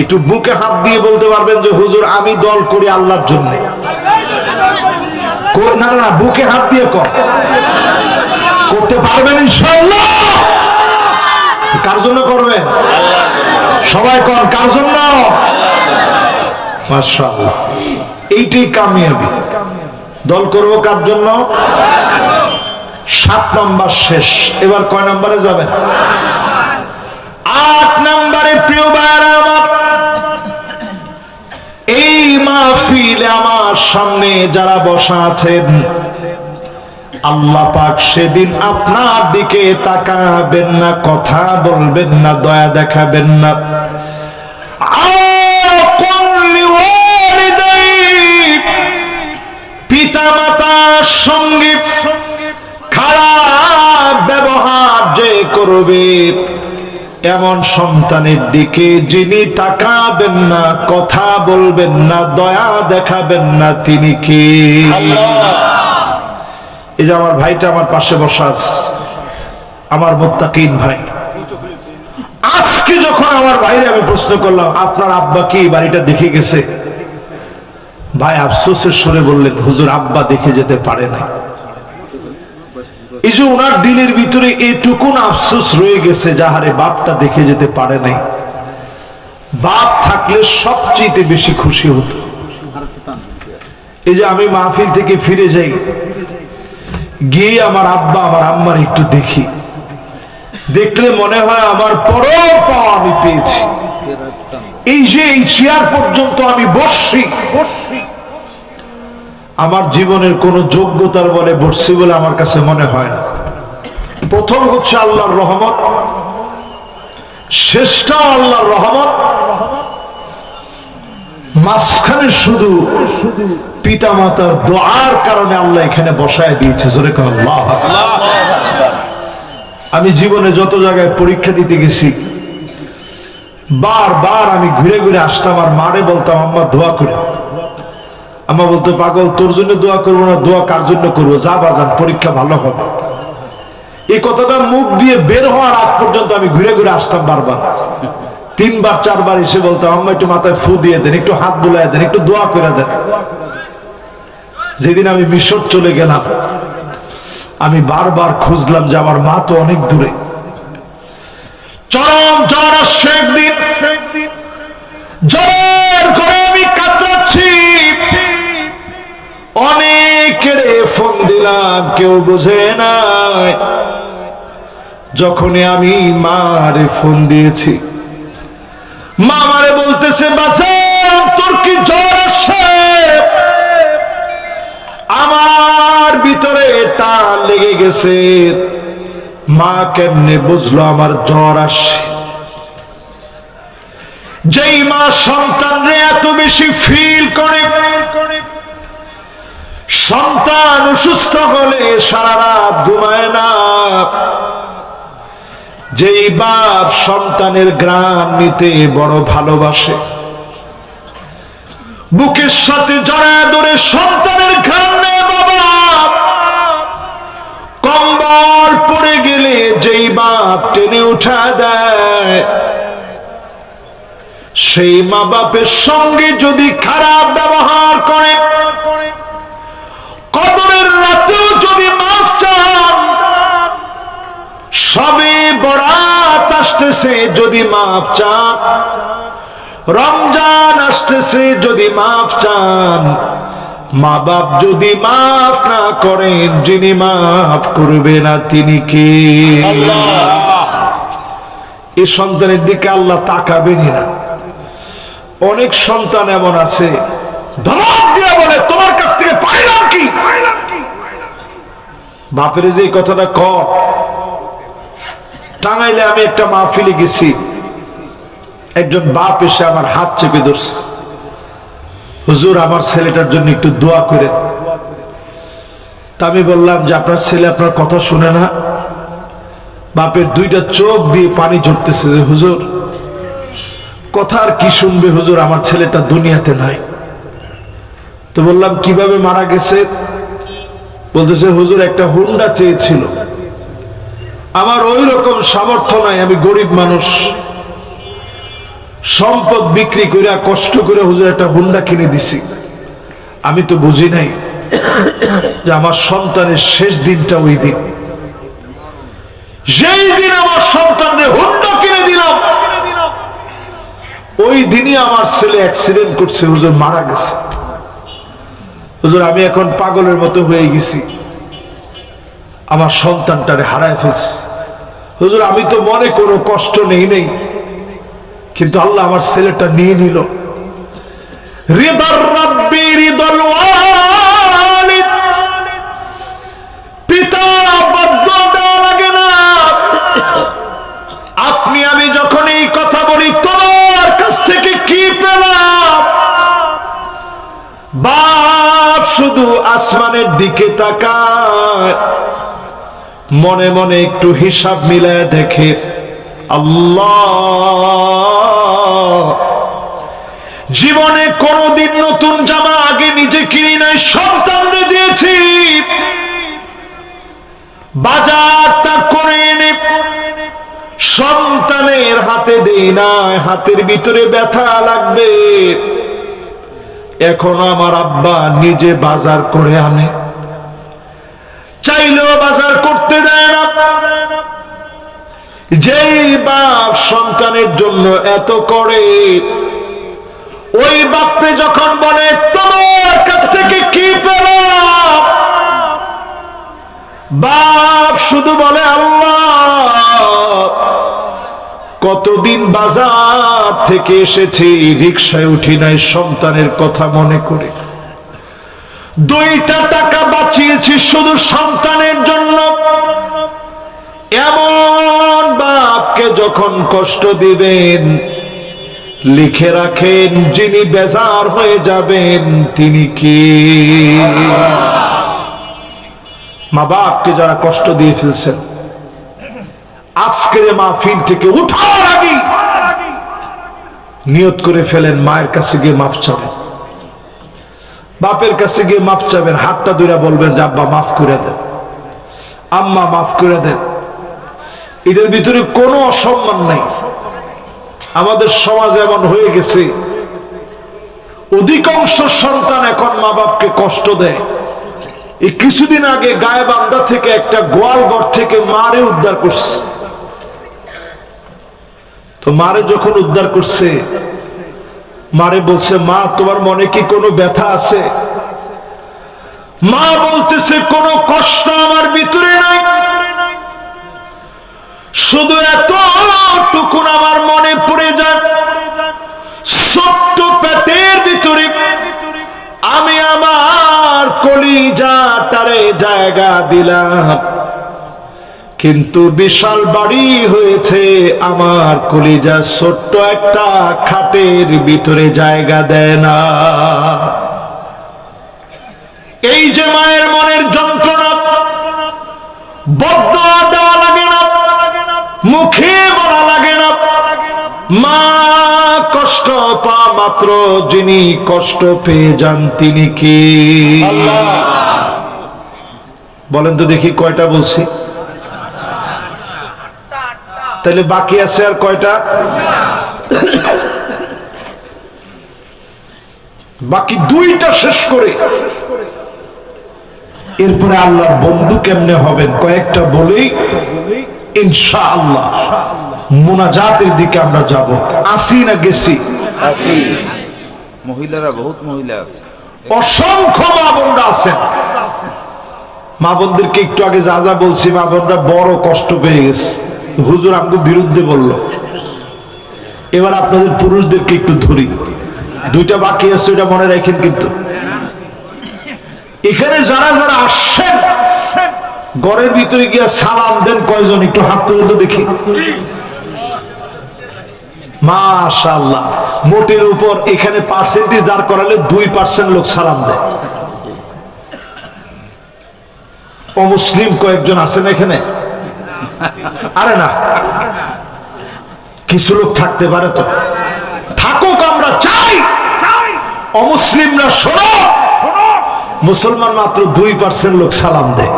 একটু বুকে হাত দিয়ে বলতে পারবেন যে হুজুর আমি দল করি আল্লাহর জন্য। না না, বুকে হাত দিয়ে করতে পারবেন ইনশাআল্লাহ। কার জন্য করবেন? সবাই কোন কার জন্য? মাশাআল্লাহ, এইটাই কামিয়াবি। দল করব কার জন্য? 7 নম্বর শেষ। এবার কয় নম্বরে যাবেন? 8 নম্বরে। প্রিয় ভাইরা আমার, এই মাহফিলে আমার সামনে যারা বসা আছেন আল্লাহ পাক সেদিন আপনার দিকে তাকাবেন না, কথা বলবেন না, দয়া দেখাবেন না। পিতা মাতার সঙ্গে খারাপ ব্যবহার যে করবে এমন সন্তানের দিকে যিনি তাকাবেন না, কথা বলবেন না, দয়া দেখাবেন না, তিনি কে? এই যে আমার ভাইটা আমার পাশে বসা আছে, আমার মুত্তাকিন ভাই। আজকে যখন আমার ভাইরে আমি প্রশ্ন করলাম আপনার আব্বা কি বাড়িটা দেখে গেছে, ভাই আফসোসের সুরে বললেন হুজুর আব্বা দেখে যেতে পারে না। এই যে ওনার দিলের ভিতরে এটুকুন আফসোস রয়ে গেছে, যাহারে বাপটা দেখে যেতে পারে নাই। বাপ থাকলে সবচেয়ে বেশি খুশি হতো। এই যে আমি মাহফিল থেকে ফিরে যাই, গিয়ে আমার আব্বা আমার আম্মার একটু দেখি, দেখলে মনে হয় আমার পরম পাওয়া আমি পেয়েছি। এই যে এই চেয়ার পর্যন্ত আমি বসছি, আমার জীবনের কোন যোগ্যতার বলে বসছি বলে আমার কাছে মনে হয় না। প্রথম হচ্ছে আল্লাহর রহমত, শেষটা আল্লাহর রহমত, মাঝখানে শুধু পিতা মাতার দোয়ার কারণে আল্লাহ এখানে বসায় দিয়েছে। জোরে কোন আল্লাহ। আমি জীবনে যত জায়গায় পরীক্ষা দিতে গেছি বারবার আমি ঘুরে ঘুরে আসতাম আর মারে বলতাম আম্মা দোয়া করে। আম্মা বলতো পাগল তোর জন্য দোয়া করবো না, দোয়া কার জন্য করবো, যা বাজান পরীক্ষা ভালো হবে। এই কথাটা মুখ দিয়ে বের হওয়ার আগ পর্যন্ত আমি ঘুরে ঘুরে আসতাম বারবার। 3 বার 4 বার এসে বলতাম আম্মা একটু মাথায় ফু দিয়ে দেন, একটু হাত বুলাই দেন, একটু দোয়া করে দেন। যেদিন আমি মিশর চলে গেলাম আমি বারবার খুঁজলাম যে আমার মা তো অনেক দূরে। চরম জ্বর আসছে একদিন, জ্বর করে আমি কাতরাচ্ছি, অনেকের ফোন দিলাম কেউ বুঝে নাই। যখনই আমি মারে ফোন দিয়েছি মা আমারে বলতেছে বাচ্চা তোর কি জ্বর আসছে? আমার ভিতরে টান লেগে গেছে। মা কেমনে বুঝলো আমার জ্বর আসছে? যেই মা সন্তানরে এত বেশি ফিল করে, সন্তান অসুস্থ হলে সারা রাত ঘুমায় না, যেই বাপ সন্তানের ঘ্রাণ নিতে বড় ভালোবাসে, বুকের সাথে জড়ায় ধরে সন্তানের ঘ্রাণ নেয় বাবা, কম্বল পড়ে গেলে যেই বাপ টেনে উঠা দেয়, সেই মা বাপের সঙ্গে যদি খারাপ ব্যবহার করে, কবরের রাতেও যদি মাফ চান, সবে বরাত আসতেছে যদি মাফ চান, রমজান আসতেছে যদি মাফ চান, মা বাপ যদি মাফ না করেন যিনি মাফ করবে না তিনি কে? এই সন্তানের দিকে আল্লাহ তাকাবেনই না। অনেক সন্তান এমন আছে ধমক দিয়ে বলে তোমার কাছ থেকে পাইলাম কি। বাপের যে এই কথাটা কর। টাঙ্গাইলে আমি একটা মাহফিলে গেছি, একজন বাপ এসে আমার হাত চেপে ধরছে, হুজুর আমার ছেলেটার জন্য একটু দোয়া করেন। তা আমি বললাম যে আপনার ছেলে আপনার কথা শুনে না। বাপের দুইটা চোখ দিয়ে পানি ঝরতেছে যে হুজুর কথা আর কি শুনবে হুজুর, আমার ছেলেটা দুনিয়াতে নাই। তো বললাম কিভাবে মারা গেছে? বলতেছে হুজুর একটা হুন্ডা চেয়েছিল, আমার ওই রকম সামর্থ্য নাই, আমি গরিব মানুষ, সম্পদ বিক্রি করে কষ্ট করে হুজুর একটা হুন্ডা কিনে দিছি। আমি তো বুঝি নাই যে আমার সন্তানের শেষ দিনটা ওই দিন, যেই দিন আমার সন্তানের হুন্ডা কিনে দিলাম ওই দিনই আমার ছেলে অ্যাক্সিডেন্ট করছে, হুজুর মারা গেছে। হুজুর আমি এখন পাগলের মতো হয়ে গেছি, আমার সন্তানটারে হারায় ফেলছি। হুজুর আমি তো মনে কোনো কষ্ট নেই, কিন্তু আল্লাহ আমার ছেলেটা নিয়ে নিল। রিদার রাব্বি রিদাল ওয়ালিদ, পিতা বদ্ধ দেওয়া লাগে না। আপনি আমি যখন এই কথা বলি তোমার কাছ থেকে কি পেলাম, বাপ শুধু আসমানের দিকে তাকায়, মনে মনে একটু হিসাব মিলায় দেখে আল্লাহ জীবনে কোনদিন নতুন জামা আগে নিজে কিনি নাই, সন্তানদের দিয়েছি, বাজারটা করে এনে সন্তানের হাতে দেই নাই, হাতের ভিতরে ব্যথা লাগবে। এখন আমার আব্বা নিজে বাজার করে আনে, চাইলেও বাজার করতে দেয় না। যেই বাপ সন্তানের জন্য এত করে, ওই বাপকে যখন বলে তোমার কাছ থেকে কি পেলাম, বাপ শুধু বলে আল্লাহ কতদিন বাজার থেকে এসেছি, রিকশায় উঠি নাই, সন্তানের কথা মনে করে 2টা টাকা বাঁচিয়েছি শুধু সন্তানের জন্য। এমন বাপকে যখন কষ্ট দিবেন, লিখে রাখেন যিনি বেজার হয়ে যাবেন তিনি কি? মা বাপকে যারা কষ্ট দিয়ে ফেলছেন, আজকের মাহফিল থেকে উঠার আগে নিয়ত করে ফেলেন মায়ের কাছে গিয়ে মাফ চাবেন, বাপের কাছে গিয়ে মাফ চাবেন, হাতটা ধরে বলবেন যে আব্বা মাফ করে দেন, আম্মা মাফ করে দেন। এটার ভিতরে কোনো অসম্মান নাই। আমাদের সমাজে এমন হয়ে গেছে, অধিকাংশ সন্তান এখন মা বাপকে কষ্ট দেয়। এই কিছুদিন আগে গায়েবান্ধা থেকে একটা গোয়াল ঘর থেকে মারে উদ্ধার করছে। তো মারে যখন উদ্ধার করছে, মারে বলছে মা তোমার মনে কি কোনো ব্যথা আছে? মা বলতেছে কোনো কষ্ট আমার ভিতরে নাই, শুধু এতটুকুন আমার মনে পড়ে যায়, ছোট্ট পেটের ভিতরে আমি আমার কলিজাটারে জায়গা দিলাম, কিন্তু বিশাল বাড়ি হয়েছে আমার কলিজা ছোট্ট একটা খাটের ভিতরে জায়গা দেয় না। এই যে মায়ের মনের যন্ত্রণা, বদদোয়া দেওয়া লাগে না, মুখে বলা লাগে না, মা কষ্ট পাওয়া মাত্র যিনি কষ্ট পেয়ে যান তিনি কি? বলেন তো দেখি কয়টা বলছি? তাহলে বাকি আছে আর কয়টা? বাকি 2টা শেষ করে এরপরে আল্লাহর বন্ধু কেমনে হবেন কয়েকটা বলেই ইনশাআল্লাহ মুনাজাতের দিকে আমরা যাব। আসি না গেছি? মহিলারা বহুত মহিলা আছে, অসংখ্য মা বোনরা আছেন। মা বোনদেরকে একটু আগে যা যা বলছি, মা বোনরা বড় কষ্ট পেয়ে গেছে। হুজুর আমাকে বিরুদ্ধে বলল, এবার আপনাদের পুরুষদেরকে একটু ধরি, দুইটা বাকি আছে, ওটা মনে রাখেন। কিন্তু এখানে যারা যারা আসছেন ঘরের ভিতরে গিয়া সালাম দেন কয়জন, একটু হাত তুলে তো দেখি। মাশাআল্লাহ, মোটের উপর এখানে পার্সেন্টেজ দাঁড় করালে 2% লোক সালাম দেয়। অমুসলিম কয়েকজন আছেন এখানে? আরে না, কিছু লোক থাকতে পারে, তো থাকুক, আমরা চাই। অমুসলিমরা শোনো, মুসলমান মাত্র 2% লোক সালাম দেয়।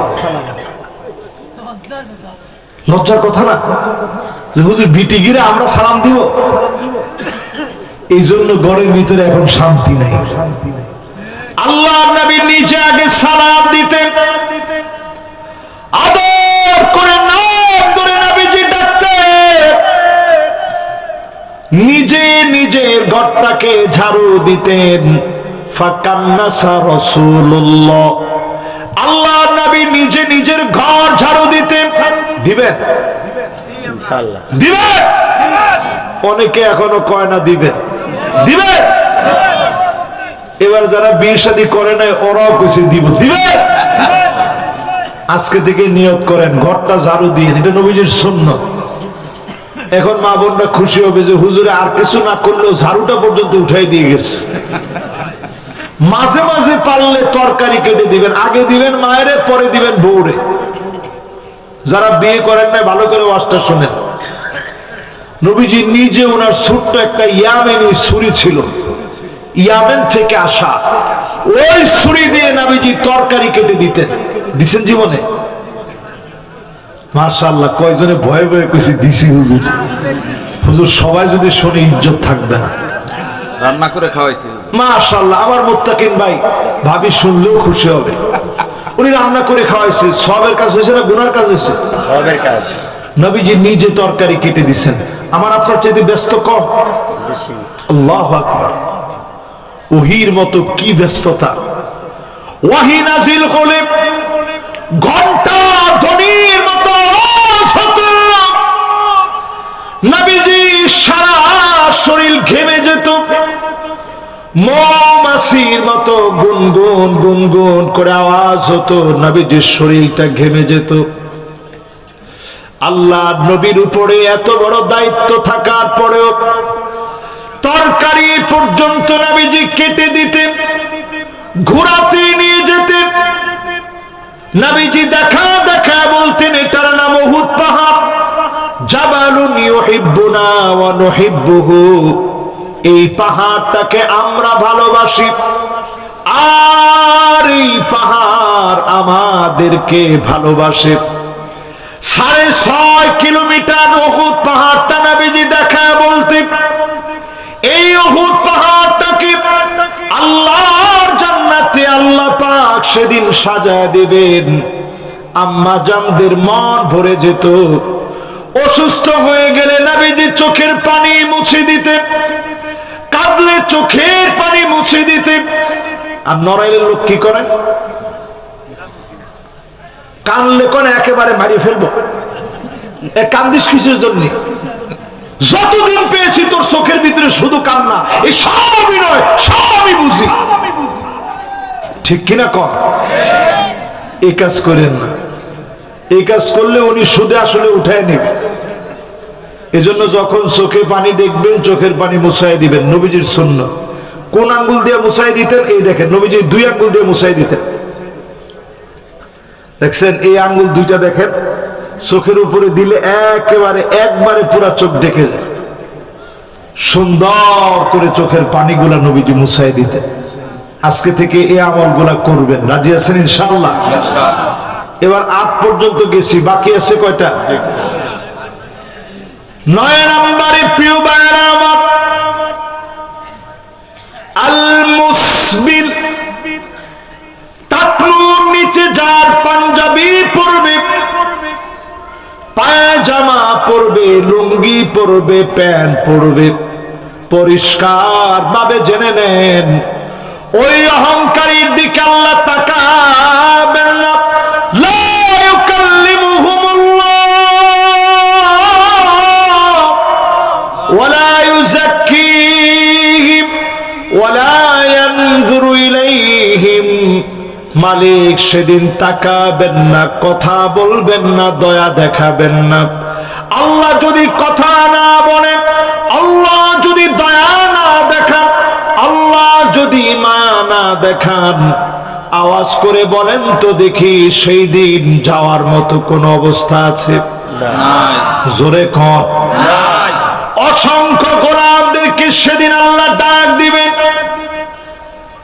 লজ্জার কথা না যে হুজুর বিটিগিরে আমরা সালাম দিব? এই জন্য ঘরের ভিতরে এখন শান্তি নাই। আল্লাহ নবী নিজে আগে সালাম দিতেন, আদর করে নাম ধরে নবীজি ডাকতেন, নিজে নিজের ঘরটাকে ঝাড়ু দিতেন। ফাকান্নাসা রাসূলুল্লাহ, আল্লাহ নবী নিজে নিজের ঘর ঝাড়ু দিতেন। দিবেন ইনশাআল্লাহ? দিবেন? অনেকে এখনো কয় না দিবেন। দিবেন? এবার যারা বিয়ে শাদী করে নাই ওরাও কইছে দিব। দিবেন? আজকে থেকে নিয়ত করেন ঘরটা ঝাড়ু দিয়ে, এটা নবীজির সুন্নাত। এখন মা বোনরা খুশি হবে যে হুজুরে আর কিছু না করলেও ঝাড়ুটা পর্যন্ত উঠাই দিয়ে গেছে। মাঝে মাঝে পারলে তরকারি কেটে দিবেন, আগে দিবেন মায়েরে, পরে দিবেন বউরে। যারা বিয়ে করেন না ভালো করে ওয়াজটা শুনেন। নবীজি নিজে ওনার ছোট্ট একটা ইয়ামেনি ছুরি ছিল, ইয়ামেন থেকে আসা, ওই ছুরি দিয়ে নবীজি তরকারি কেটে দিতেন। দিছেন জীবনে? মাশাআল্লাহ, কয়জনে ভয়ে ভয়ে কইছি দিছি হুজুর। হুজুর সবাই যদি শুনে ইজ্জত থাকবে না। রান্না করে খাওয়াইছি মাশাআল্লাহ, আমার মুত্তাকিন ভাই, ভাবি শুনলেও খুশি হবে। উনি রান্না করে খাওয়াইছে, সবের কাজ হয়েছে না গুনার কাজ হয়েছে? সবের কাজ। নবীজি নিজে তরকারি কেটে দিছেন। আমার আপনার চাইতে ব্যস্ত কম? আল্লাহু আকবার। ওহির মতো কি ব্যস্ততা! ওয়াহি নাজিল হলে ঘন্টা ধ্বনির মতো হতো। নবীজি সারা শরীর ঘেমে যেত, মৌমাছির মতো গুনগুন গুনগুন করে আওয়াজ হতো, নবীজির শরীরটা ঘেমে যেত। আল্লাহ নবীর উপরে এত বড় দায়িত্ব থাকার পরেও তরকারি পর্যন্ত নবীজি কেটে দিতেন, ঘোরাতে নিয়ে যেতেন। নবীজি দেখা দেখা বলতেন এটার নাম উহুদ পাহাড়, জাবালুন ইউহিব্বুনা ওয়া নুহিব্বুহু, এই পাহাড়টাকে আমরা ভালোবাসি আর এই পাহাড় আমাদেরকে ভালোবাসে। 6.5 কিলোমিটার উহুদ পাহাড়টা নবীজি দেখা বলতেন এই উহুদ পাহাড়টাকে আল্লাহর জান্নাতে আল্লাহ পাক সেদিন সাজায় দেবেন। আম্মা জানদের মন ভরে যেত। অসুস্থ হয়ে গেলে নবীজি চোখের পানি মুছে দিতেন, কাঁদলে চোখের পানি মুছে দিতেন। আর নড়াইলের লোক কি করেন? কানলে কোন একেবারে মারিয়ে ফেলবো। কান্দিস কিসের জন্য? যতদিন পেয়েছি তোর চোখের ভিতরে শুধু কান্না, এই সব অভিনয়, সব আমি বুঝি। ঠিক কিনা কর? এই কাজ করেন না। এই কাজ করলে উনি সুদে আসলে উঠায় নেবে। এজন্য যখন চোখে পানি দেখবেন চোখের পানি মুছাই দিবেন, নবীজির সুন্নাত। কোন আঙ্গুল দিয়ে মুছাই দিতেন? এই দেখেন, নবীজি 2 আঙ্গুল দিয়ে মুছাই দিতেন। দেখছেন? এই আঙ্গুল 2টা দেখেন, চোখের উপরে দিলে একেবারে একবারে পুরা চোখ ঢেকে যায়। সুন্দর করে চোখের পানিগুলা নবীজি মুছাই দিতেন। আজকে থেকে এই আমলগুলা করবেন, রাজি আছেন ইনশাআল্লাহ? এবার 8 পর্যন্ত গেছি, বাকি আছে কয়টা? 9 নম্বরে প্রিয় ভাইরা আমার, আল মুসবিল, টাকলুর নিচে যার পাঞ্জাবি পরবে, পায়জামা পরবে, লুঙ্গি পরবে, প্যান্ট পরবে, পরিষ্কার ভাবে জেনে নেন ওই অহংকারীর দিকে আল্লাহ তাকাবেন না। লা ইউকাল্লিমুহুমুল্লাহ ওয়া লা মালিক সেদিন তাকাবেন না, কথা বলবেন না, দয়া দেখাবেন না। আল্লাহ যদি কথা না বলেন, আল্লাহ যদি দয়া না দেখান, আল্লাহ যদি মায়া না দেখান, আওয়াজ করে বলেন তো দেখি সেই দিন যাওয়ার মতো কোন অবস্থা আছে? জোরে কর। অসংখ্য গোলামদেরকে সেদিন আল্লাহ ডাক দিবে,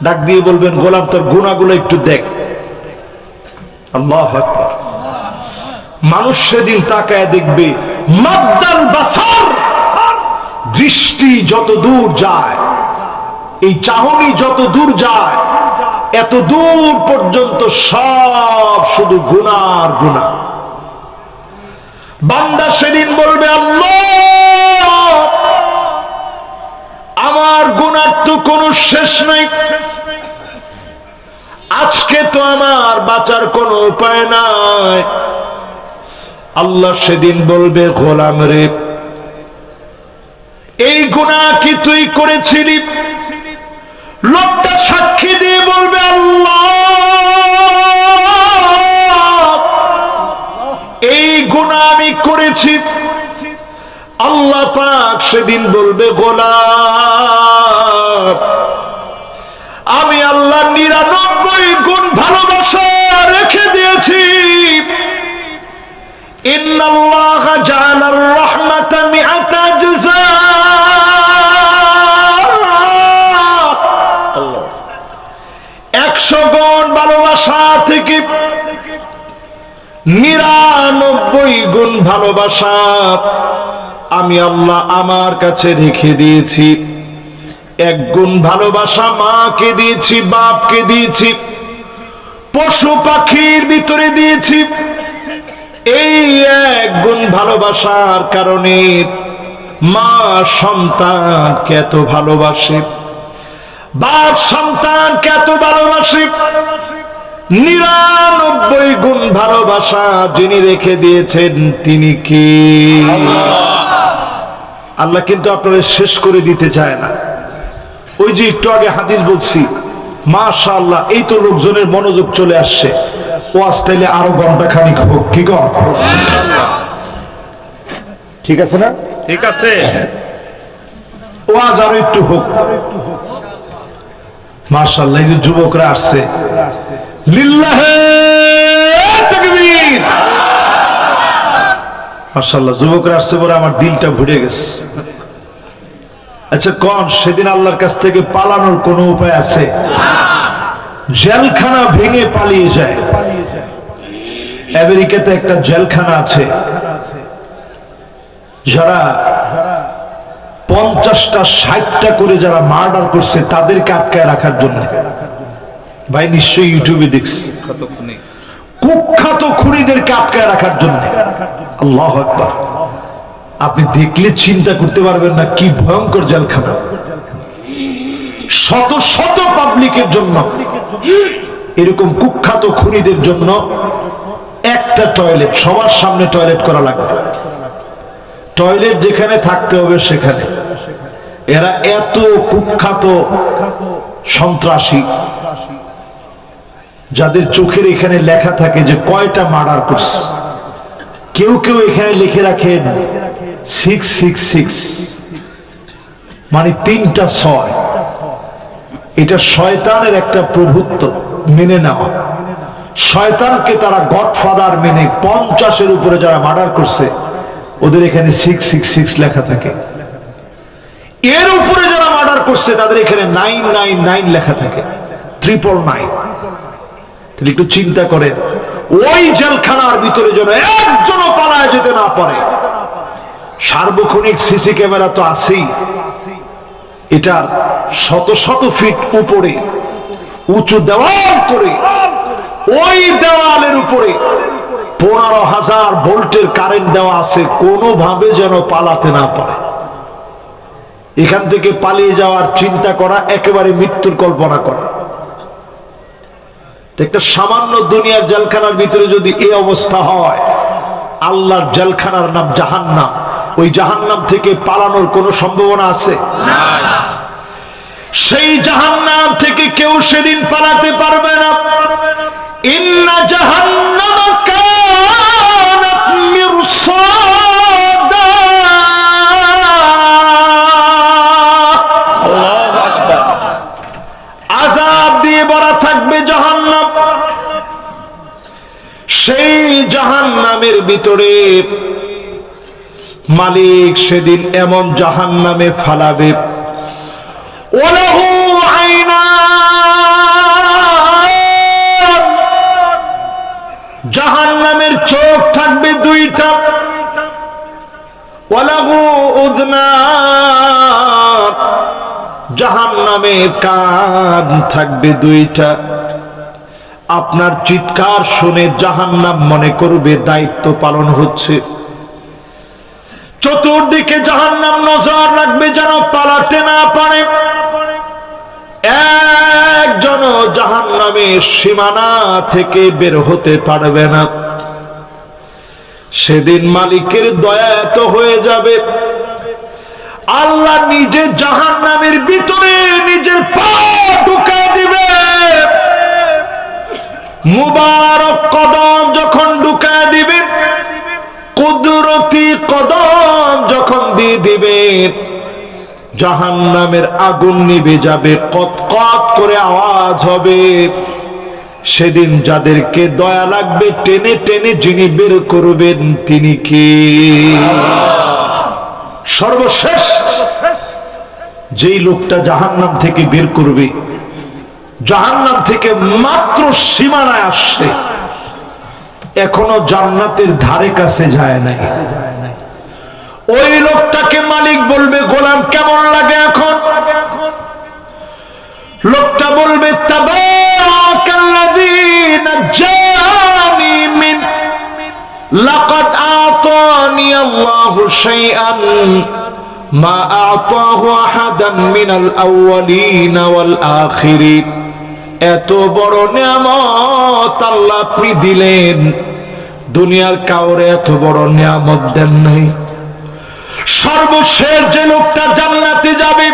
ডাক দিয়ে বলবেন গোলাম তোর গুনাহগুলো একটু দেখ। আল্লাহু আকবার। মানুষ সেদিন তাকায় দেখবে, মাদ্দাল বাসার, দৃষ্টি যত দূর যায়, এই চাহনি যত দূর যায়, এত দূর পর্যন্ত সব শুধু গুনার গুনাহ। বান্দা সেদিন বলবে আল্লাহ আমার গুনার তো কোনো শেষ নাই, আজকে তো আমার বাঁচার কোনো উপায় নাই। আল্লাহ সেদিন বলবে গোলাম রে, এই গুনাহ কি তুই করেছিলি? লোকটা সাক্ষী দিয়ে বলবে আল্লাহ এই গুনাহ আমি করেছি। আল্লাহ পাক সেদিন বলবে গোলাম আমি আল্লাহ 99 গুণ ভালোবাসা রেখে দিয়েছি। ইন্নাল্লাহা জাআলার রাহমাতা মিআতা জাযা, 100 গুণ ভালোবাসা থেকে 99 গুণ ভালোবাসা আমি আল্লাহ আমার কাছে রেখে দিয়েছি। 1 গুণ ভালোবাসা মাকে দিয়েছি, বাপকে দিয়েছি, পশু পাখির ভিতরে দিয়েছি। এই 1 গুণ ভালোবাসার কারণে মা সন্তানকে এত ভালোবাসে, বাপ সন্তানকে এত ভালোবাসে। 99 গুণ ভালোবাসা যিনি রেখে দিয়েছেন তিনি কে? আল্লাহ কিন্তু আপনাদের শেষ করে দিতে চায় না। ওই যে একটু আগে হাদিস বলছি, মাশাআল্লাহ এই তো লোকজনের মনোযোগ চলে আসছে। ওয়াজ তাইলে আরো ঘন্টা খানিক হোক, কি কর? ঠিক আছে না? ঠিক আছে। ওয়াজ আরো একটু হোক। মাশাআল্লাহ এই যে যুবকরা আসছে, লিল্লাহে তাকবীর। মাশাআল্লাহ যুবকরা আসছে পরে আমার দিলটা ভরে গেছে। আচ্ছা কোন সেদিন আল্লাহর কাছ থেকে পালানোর কোনো উপায় আছে? জেলখানা ভেঙে পালিয়ে যায়। আমেরিকাতে একটা জেলখানা আছে, যারা 50টা 60টা করে যারা মার্ডার করছে তাদেরকে আটকায় রাখার জন্য। ভাই নিশ্চয়ই ইউটিউবে দেখছি, কুখ্যাত খুনিদেরকে আটকায় রাখার জন্য। আল্লাহু আকবার। আপনি দেখলে চিন্তা করতে পারবেন না কি ভয়ঙ্কর জেলখানা। শত শত পাবলিকের জন্য, এরকম কুখ্যাত খুনিদের জন্য একটা টয়লেট, সবার সামনে টয়লেট করা লাগবে। টয়লেট যেখানে থাকতে হবে সেখানে। এরা এত কুখ্যাত সন্ত্রাসী, যাদের চোখের এখানে লেখা থাকে যে কয়টা মার্ডার করছে। কেউ কেউ এখানে লিখে রাখেন 666, মানে 3টা 6। এটা শয়তানের একটা প্রভুত্ব মেনে নেওয়া। শয়তানকে তারা গডফাদার মেনে 50-এর উপরে যারা মার্ডার করছে ওদের এখানে 666 লেখা থাকে। এর উপরে যারা মার্ডার করছে তাদের এখানে 999 লেখা থাকে, 999। তাহলে একটু চিন্তা করেন, ওই জেলখানার ভিতরে যেন একজনও পালায় যেতে না পারে। সার্বক্ষণিক সিসি ক্যামেরা তো আছেই। এটার শত শত ফিট উপরে উঁচু দেওয়াল করে, ওই দেওয়ালের উপরে 15,000 ভোল্টের কারেন্ট দেওয়া আছে, কোনোভাবে যেন পালাতে না পারে। এখান থেকে পালিয়ে যাওয়ার চিন্তা করা একেবারে মৃত্যুর কল্পনা করা। একটা সামান্য দুনিয়ার জেলখানার ভিতরে যদি এই অবস্থা হয়, আল্লাহর জেলখানার নাম জাহান্নাম। ওই জাহান্নাম থেকে পালানোর কোনো সম্ভাবনা আছে? সেই জাহান্নাম থেকে কেউ সেদিন পালাতে পারবে না। ইন্না জাহান্নাম কানাত মিরসাদা। আল্লাহু আকবার। আযাব দিয়ে ভরা থাকবে জাহান্নাম। সেই জাহান্নামের ভিতরে মালিক সেদিন এমন জাহান্নামে ফালাবে, ওয়ালাহু আইনান, জাহান্নামের চোখ থাকবে দুইটা, ওয়ালাহু উযনান, জাহান্নামের কান থাকবে দুইটা। আপনার চিৎকার শুনে জাহান্নাম মনে করবে দায়িত্ব পালন হচ্ছে। চতুর্দিকে জাহান্নাম নজর রাখবে যেন পালাতে না পারে। একজন জাহান্নামের সীমানা থেকে বের হতে পারবে না। সেদিন মালিকের দয়া এত হয়ে যাবে, আল্লাহ নিজে জাহান্নামের ভিতরে নিজের পা ঢুকায় দিবে। মুবারক কদম যখন ঢুকায় দিবে, কুদরতি কদম যখন দিয়ে দিবে, জাহান্নামের আগুন নিভে যাবে, কত কত করে আওয়াজ হবে। সেদিন যাদেরকে দয়া লাগবে টেনে টেনে যিনি বের করবেন তিনি কে? সর্বশেষ যেই লোকটা জাহান্নাম থেকে বের করবে, জাহান্নাম থেকে মাত্র সীমানায় আসছে, এখনো জান্নাতের ধারে কাছে যায় নাই, ওই লোকটাকে মালিক বলবে, গোলাম কেমন লাগে এখন? লোকটা বলবে, তাবারাকাল্লাযী নাজ্জানি মিন লাকাদ আতানি আল্লাহু শাইআন মা আতাহু আহাদান মিনাল আউয়ালিন ওয়াল আখিরিন। এত বড় নিয়ামত আল্লাহ আপনি দিলেন, দুনিয়ার কাউরে এত বড় নিয়ামত দেন নাই। সর্বশেষ যে লোকটা জান্নাতে যাবে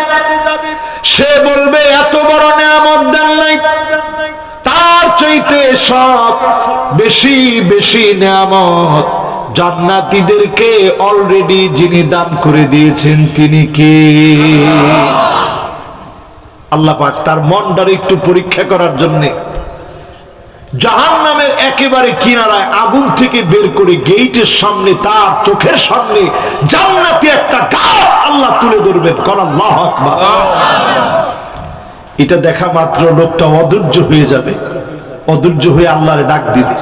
সে বলবে, এত বড় নিয়ামত দেন নাই, তার চাইতে সব বেশি বেশি নিয়ামত জান্নাতীদেরকে অলরেডি যিনি দান করে দিয়েছেন তিনি কে? আল্লাহ পাক তার মনটার একটু পরীক্ষা করার জন্য জাহান্নামের একেবারে কিনারায় আগুন থেকে বের করে গেইটের সামনে, তার চোখের সামনে জান্নাতি একটা গাছ আল্লাহ তুলে ধরবেন। কোন আল্লাহু আকবার। এটা দেখা মাত্র লোকটা অধৈর্য হয়ে যাবে, অধৈর্য হয়ে আল্লাহরে ডাক দিবে,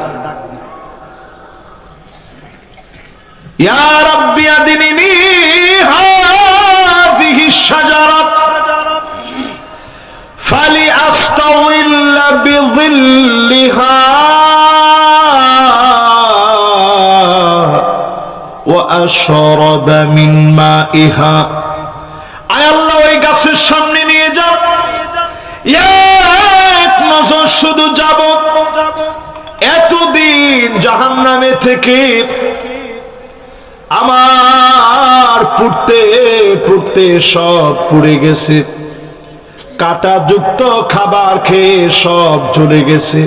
ইয়া রাব্বি আদিনি হাযিহি শাজারাত ফালি আস্তাযিল্লা বিযিল্লিহা ওয়া আশরাবা মিন মাইহা। আয় আল্লাহ ওই গাছের সামনে নিয়ে যাও, এক নজর শুধু যাব। এতদিন জাহান্নামে থেকে আমার পুড়তে পুড়তে সব পুড়ে গেছে, কাটা যুক্ত খাবার খেয়ে সব চলে গেছে।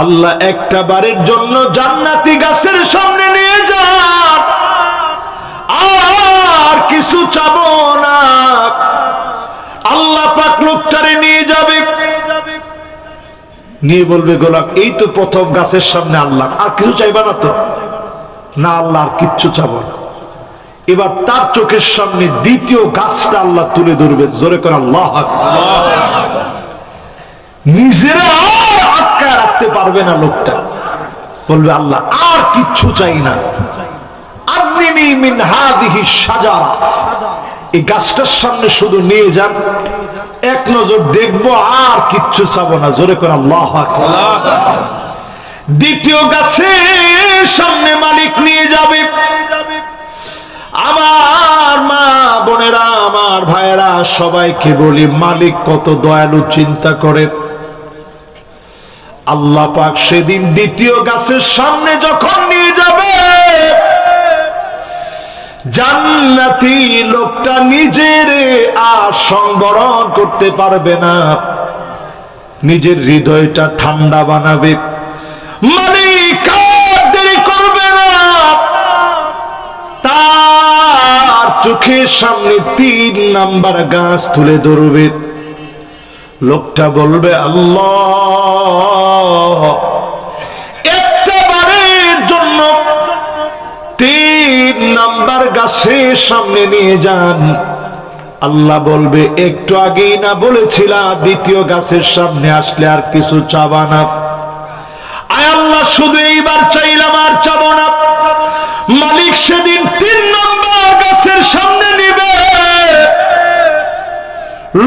আল্লাহ একটা বারের জন্য জান্নাতি গাছের সামনে নিয়ে যান, আর কিছু চাবো না। আল্লাহ পাক লোকটারে নিয়ে যাবে, নিয়ে বলবে, গোলাম এই তো প্রথম গাছের সামনে আল্লাহ, আর কিছু চাইবা না তো? না আল্লাহ আর কিচ্ছু চাবো না। এবার তার চোখের সামনে দ্বিতীয় গাছটা আল্লাহ তুলে ধরবেন। জোরে করে আল্লাহু আকবার। নিজেরা আর আটকায় রাখতে পারবে না লোকটা, বলবে আল্লাহ আর কিচ্ছু চাই না, আদনিনি মিন হাযিহি শাজারা, এই গাছটার সামনে শুধু নিয়ে যান, এক নজর দেখবো, আর কিচ্ছু চাবো না। জোরে করে আল্লাহু আকবার। দ্বিতীয় গাছের সামনে মালিক নিয়ে যাবে। আমার মা বোনেরা, আমার ভাইয়েরা, সবাইকে বলি, মালিক কত দয়ালু, চিন্তা করে। আল্লাহ পাক সেদিন দ্বিতীয় গাছের সামনে যখন নিয়ে যাবে, জান্নাতি লোকটা নিজের আর সংবরণ করতে পারবে না। নিজের হৃদয়টা ঠান্ডা বানাবে। মালিক আর দেরি করবে না, তার চোখের সামনে 3 নাম্বার গাছ তুলে ধরবে। লোকটা বলবে, আল্লাহ, একটা বারের জন্য 3 নাম্বার গাছের সামনে নিয়ে যান। আল্লাহ বলবে, একটু আগেই না বলেছিলা দ্বিতীয় গাছের সামনে আসলে আর কিছু চাবা না? আয় আল্লাহ, শুধু এইবার চাইলাম, আর চাবো না। মালিক সেদিন 3 নাম্বার গাছের সামনে নিবে।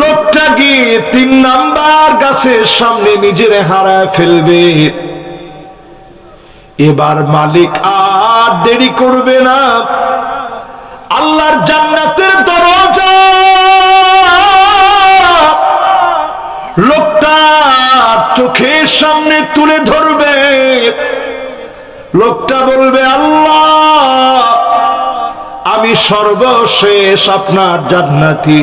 লোকটা গিয়ে 3 নাম্বার গাছের সামনে নিজের হারায় ফেলবে। এবার মালিক আর দেরি করবে না, আল্লাহর জান্নাতের দরজা লোকটার চোখের সামনে তুলে ধরবে। লোকটা বলবে, আল্লাহ, আমি সর্বশেষ আপনার জান্নাতি।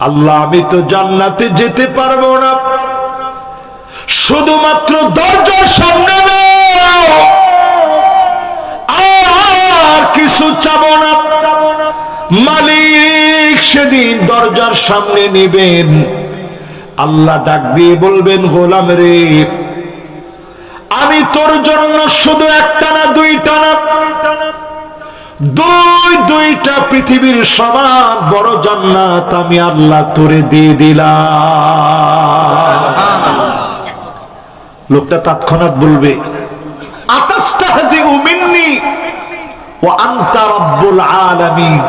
আল্লাহ, আমি তো জান্নাতে যেতে পারবো না, শুধুমাত্র দরজার সামনে দাও, আর কিছু চাবো না। মালিক সেদিন দরজার সামনে নিবেন। আল্লাহ ডাক দিয়ে বলবেন, গোলাম রে, আমি তোর জন্য শুধু একটা না, 2টা না, দুইটা পৃথিবীর সমান বড় জান্নাত আমি আল্লাহ তোরে দিয়ে দিলাম। লোকটা তৎক্ষণাৎ বলবে, আতাস্তাহজিউ মিন্নি ওয়া আনতা রাব্বুল আলামিন।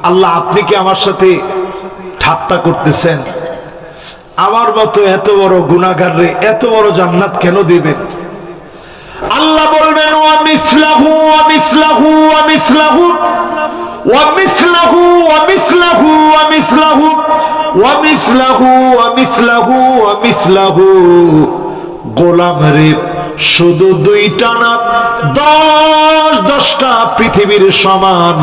আল্লাহ, আপনি কি আমার সাথে ঠাট্টা করতেছেন? আমার মতো এত বড় গুনাহগাররে এত বড় জান্নাত কেন দিবেন? আল্লাহ বলবেন, ওয়া মিসলাহু ওয়া মিসলাহু ওয়া মিসলাহু ওয়া মিসলাহু ওয়া মিসলাহু ওয়া মিসলাহু ওয়া মিসলাহু ওয়া মিসলাহু ওয়া মিসলাহু। গোলাম রে, শুধু 2টা না, 10টা পৃথিবীর সমান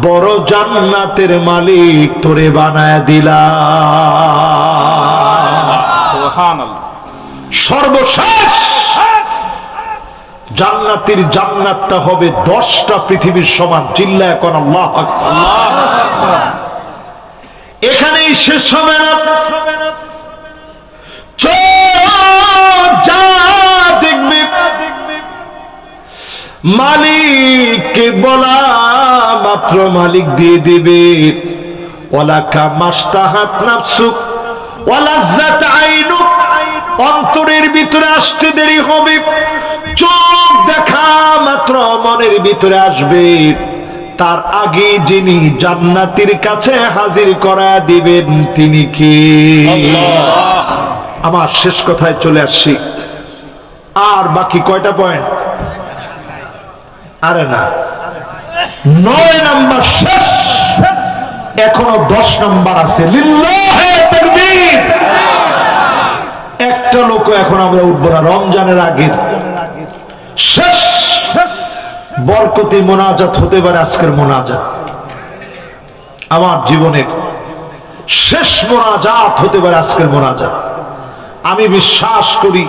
বড় জান্নাতের মালিক তোরে বানায় দিলাম। সুবহানাল্লাহ। সর্বশেষ জান্নাতের জান্নাতটা হবে 10টা পৃথিবীর সমান। চিল্লায় কোন আল্লাহু আকবার। এখানেই শেষ হবে না, যা দেখবে মালিককে বলা মাত্র মালিক দিয়ে দিবে। ওয়ালাকা মাশতাহাত নাফসুক ওয়ালাযাত আইনুক। অন্তরের ভিতরে আসতে দেরি হবে, চোখ দেখা মাত্র মনের ভিতরে আসবে। তার আগে যিনি জান্নাতের কাছে হাজির করা দিবেন তিনি কি? আমার শেষ কথায় চলে আসছি। আর বাকি কয়টা পয়েন্ট? আরে না, 9 নাম্বার শেষ, এখনো 10 নাম্বার আছে। লিল্লাহি তাকবীর। একটা লোক এখন আমরা উঠবো না। রমজানের আগে শেষ বরকতি মোনাজাত হতে পারে আজকের মোনাজাত। আমার জীবনের শেষ মোনাজাত হতে পারে আজকের মোনাজাত। আমি বিশ্বাস করি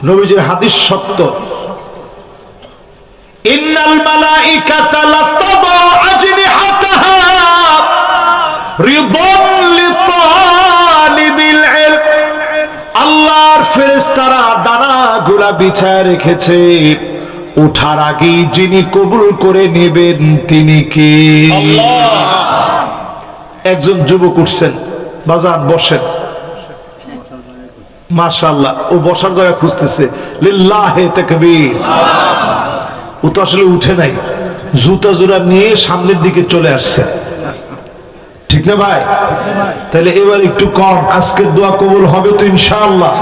নবীজির হাদিস সত্য। ইন্নাল মালাইকাতা লাতাদা আজনিহাতাহা রিদান লিতালিবিল ইলম। আল্লাহর ফেরেশতারা ডানাগুলা বিছায় রেখেছে, ওঠার আগে যিনি কবুল করে নেবেন তিনি কে? একজন যুবক উঠছেন, বাজার বসেন। মাশাআল্লাহ, ও বসার জায়গা খুঁজতেছে। লিল্লাহি তাকবীর। ও তো আসলে উঠে নাই, জুতা জোড়া নিয়ে সামনের দিকে চলে আসছে। ঠিক না ভাই? তাহলে এবার একটু কম, আজকের দোয়া কবুল হবে তো ইনশাআল্লাহ।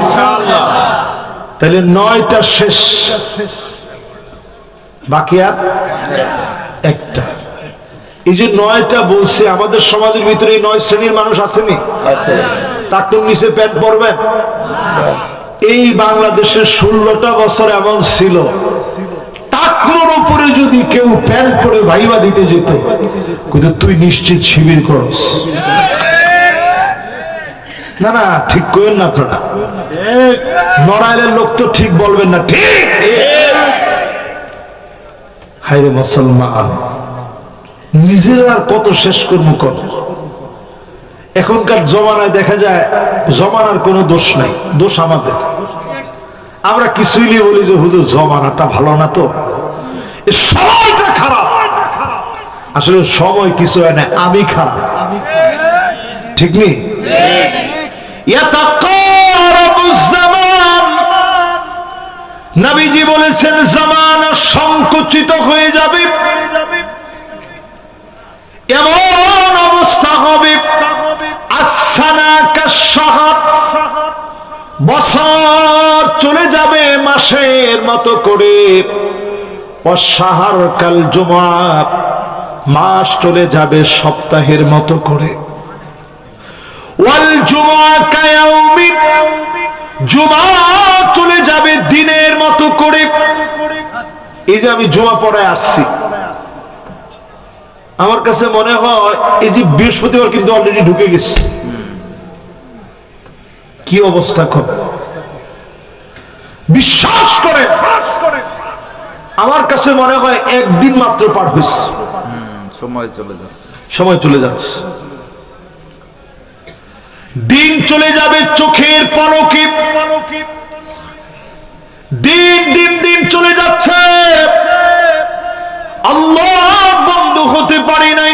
তাহলে 9টা শেষ, বাকি আর একটা। এই যে 9টা বলছে, আমাদের সমাজের ভিতরে 9 শ্রেণীর মানুষ আসেনি? টাকটুর নিচে প্যান্ট পরবেন। এই বাংলাদেশের 16টা বছর এমন ছিল, টাকনোর উপরে যদি কেউ প্যান্ট পরে ভাইবা দিতে যেত, কিন্তু তুই নিশ্চিত শিবির করস। না না, ঠিক করেন না আপনারা। নড়াইলের লোক তো ঠিক বলবেন না, ঠিক? হায় রে মুসলমান, নিজের আর কত শেষ করবো কর। এখনকার জমানায় দেখা যায় জমানার কোনো দোষ নাই, দোষ আমাদের। আমরা কিছুই নিয়ে বলি যে হুজুর জমানাটা ভালো না, তো এই সময়টা খারাপ। আসলে সময় কিছু হয় না, আমি খারাপ, ঠিক নেই? নবীজি বলেছেন জামানা সংকুচিত হয়ে যাবে, এমন অবস্থা হবে আসানা কাশহার, বছর চলে যাবে মাসের মতো করে, অসাহার কাল জুমা, মাস চলে যাবে সপ্তাহের মতো করে, ওয়াল জুমা কায়াউমি, জুমা চলে যাবে দিনের মতো করে। এই যে আমি জুমা পড়ায় আসছি, আমার কাছে মনে হয় এই যে বৃহস্পতিবার কিন্তু অলরেডি ঢুকে গেছে। কি অবস্থা কর, বিশ্বাস করে আমার কাছে মনে হয় একদিন মাত্র পার হয়েছে, সময় চলে যাচ্ছে, সময় চলে যাচ্ছে। দিন চলে যাবে চোখের পলকে, দিন দিন দিন চলে যাচ্ছে। আল্লাহ বন্ধু হতে পারি নাই,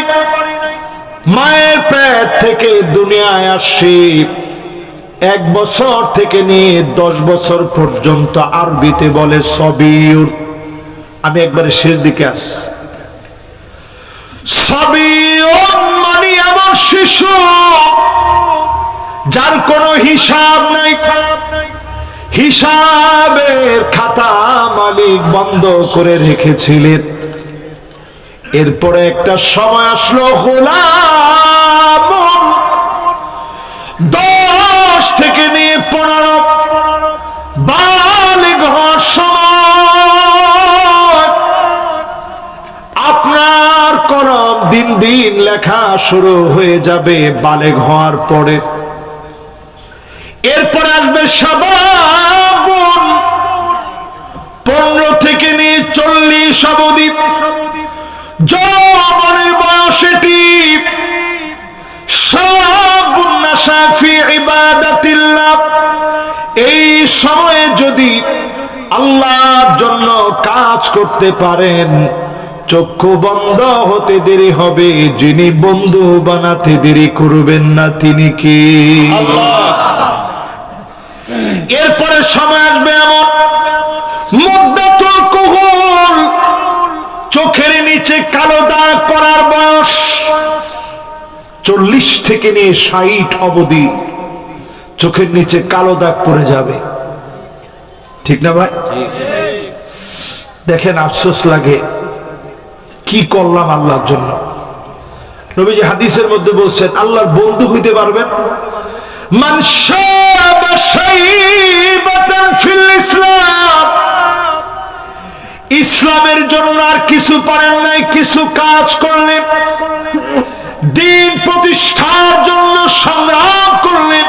মায়ের পেট থেকে দুনিয়ায় আসি 1 বছর থেকে নিয়ে 10 বছর পর্যন্ত আরবিতে বলে সবিউর। আমি একবারে শেষ দিকে আসি। সবিউর মানে আমার শিশু, যার কোনো হিসাব নাই, হিসাবের খাতা মালিক বন্ধ করে রেখেছিলেন। এরপরে একটা সময় আসলো গোলাম 10 থেকে নিয়ে 15 বালিগ হওয়ার সময় আপনার কলম দিন দিন লেখা শুরু হয়ে যাবে বালিগ হওয়ার পরে। এরপর আসবে শাবাবুন, 15 থেকে নিয়ে 40 অবধি যৌবনের বয়স এটি। শাবুন নাশা ফি ইবাদাতিল্লাহ, এই সময়ে যদি আল্লাহর জন্য কাজ করতে পারেন, চক্ষু বন্ধ হতে দেরি হবে, যিনি বন্ধু বানাতে দেরি করবেন না তিনি কে? আল্লাহ। এরপরে সময় আসবে এমন মুদ্দাতুল কুহুল, চোখের নিচে কালো দাগ পড়ার বয়স 40 থেকে নিয়ে 60 অবধি চোখের নিচে কালো দাগ পড়ে যাবে, ঠিক না ভাই? দেখেন আফসোস লাগে, কি করলাম আল্লাহর জন্য। নবীজি হাদিসের মধ্যে বলছেন আল্লাহর বন্ধু হইতে পারবেন মান শাবা শাইবাতান ফিল ইসলাম, ইসলামের জন্য আর কিছু পারেন নাই, কিছু কাজ করলেন, দিন প্রতিষ্ঠার জন্য সংগ্রাম করলেন,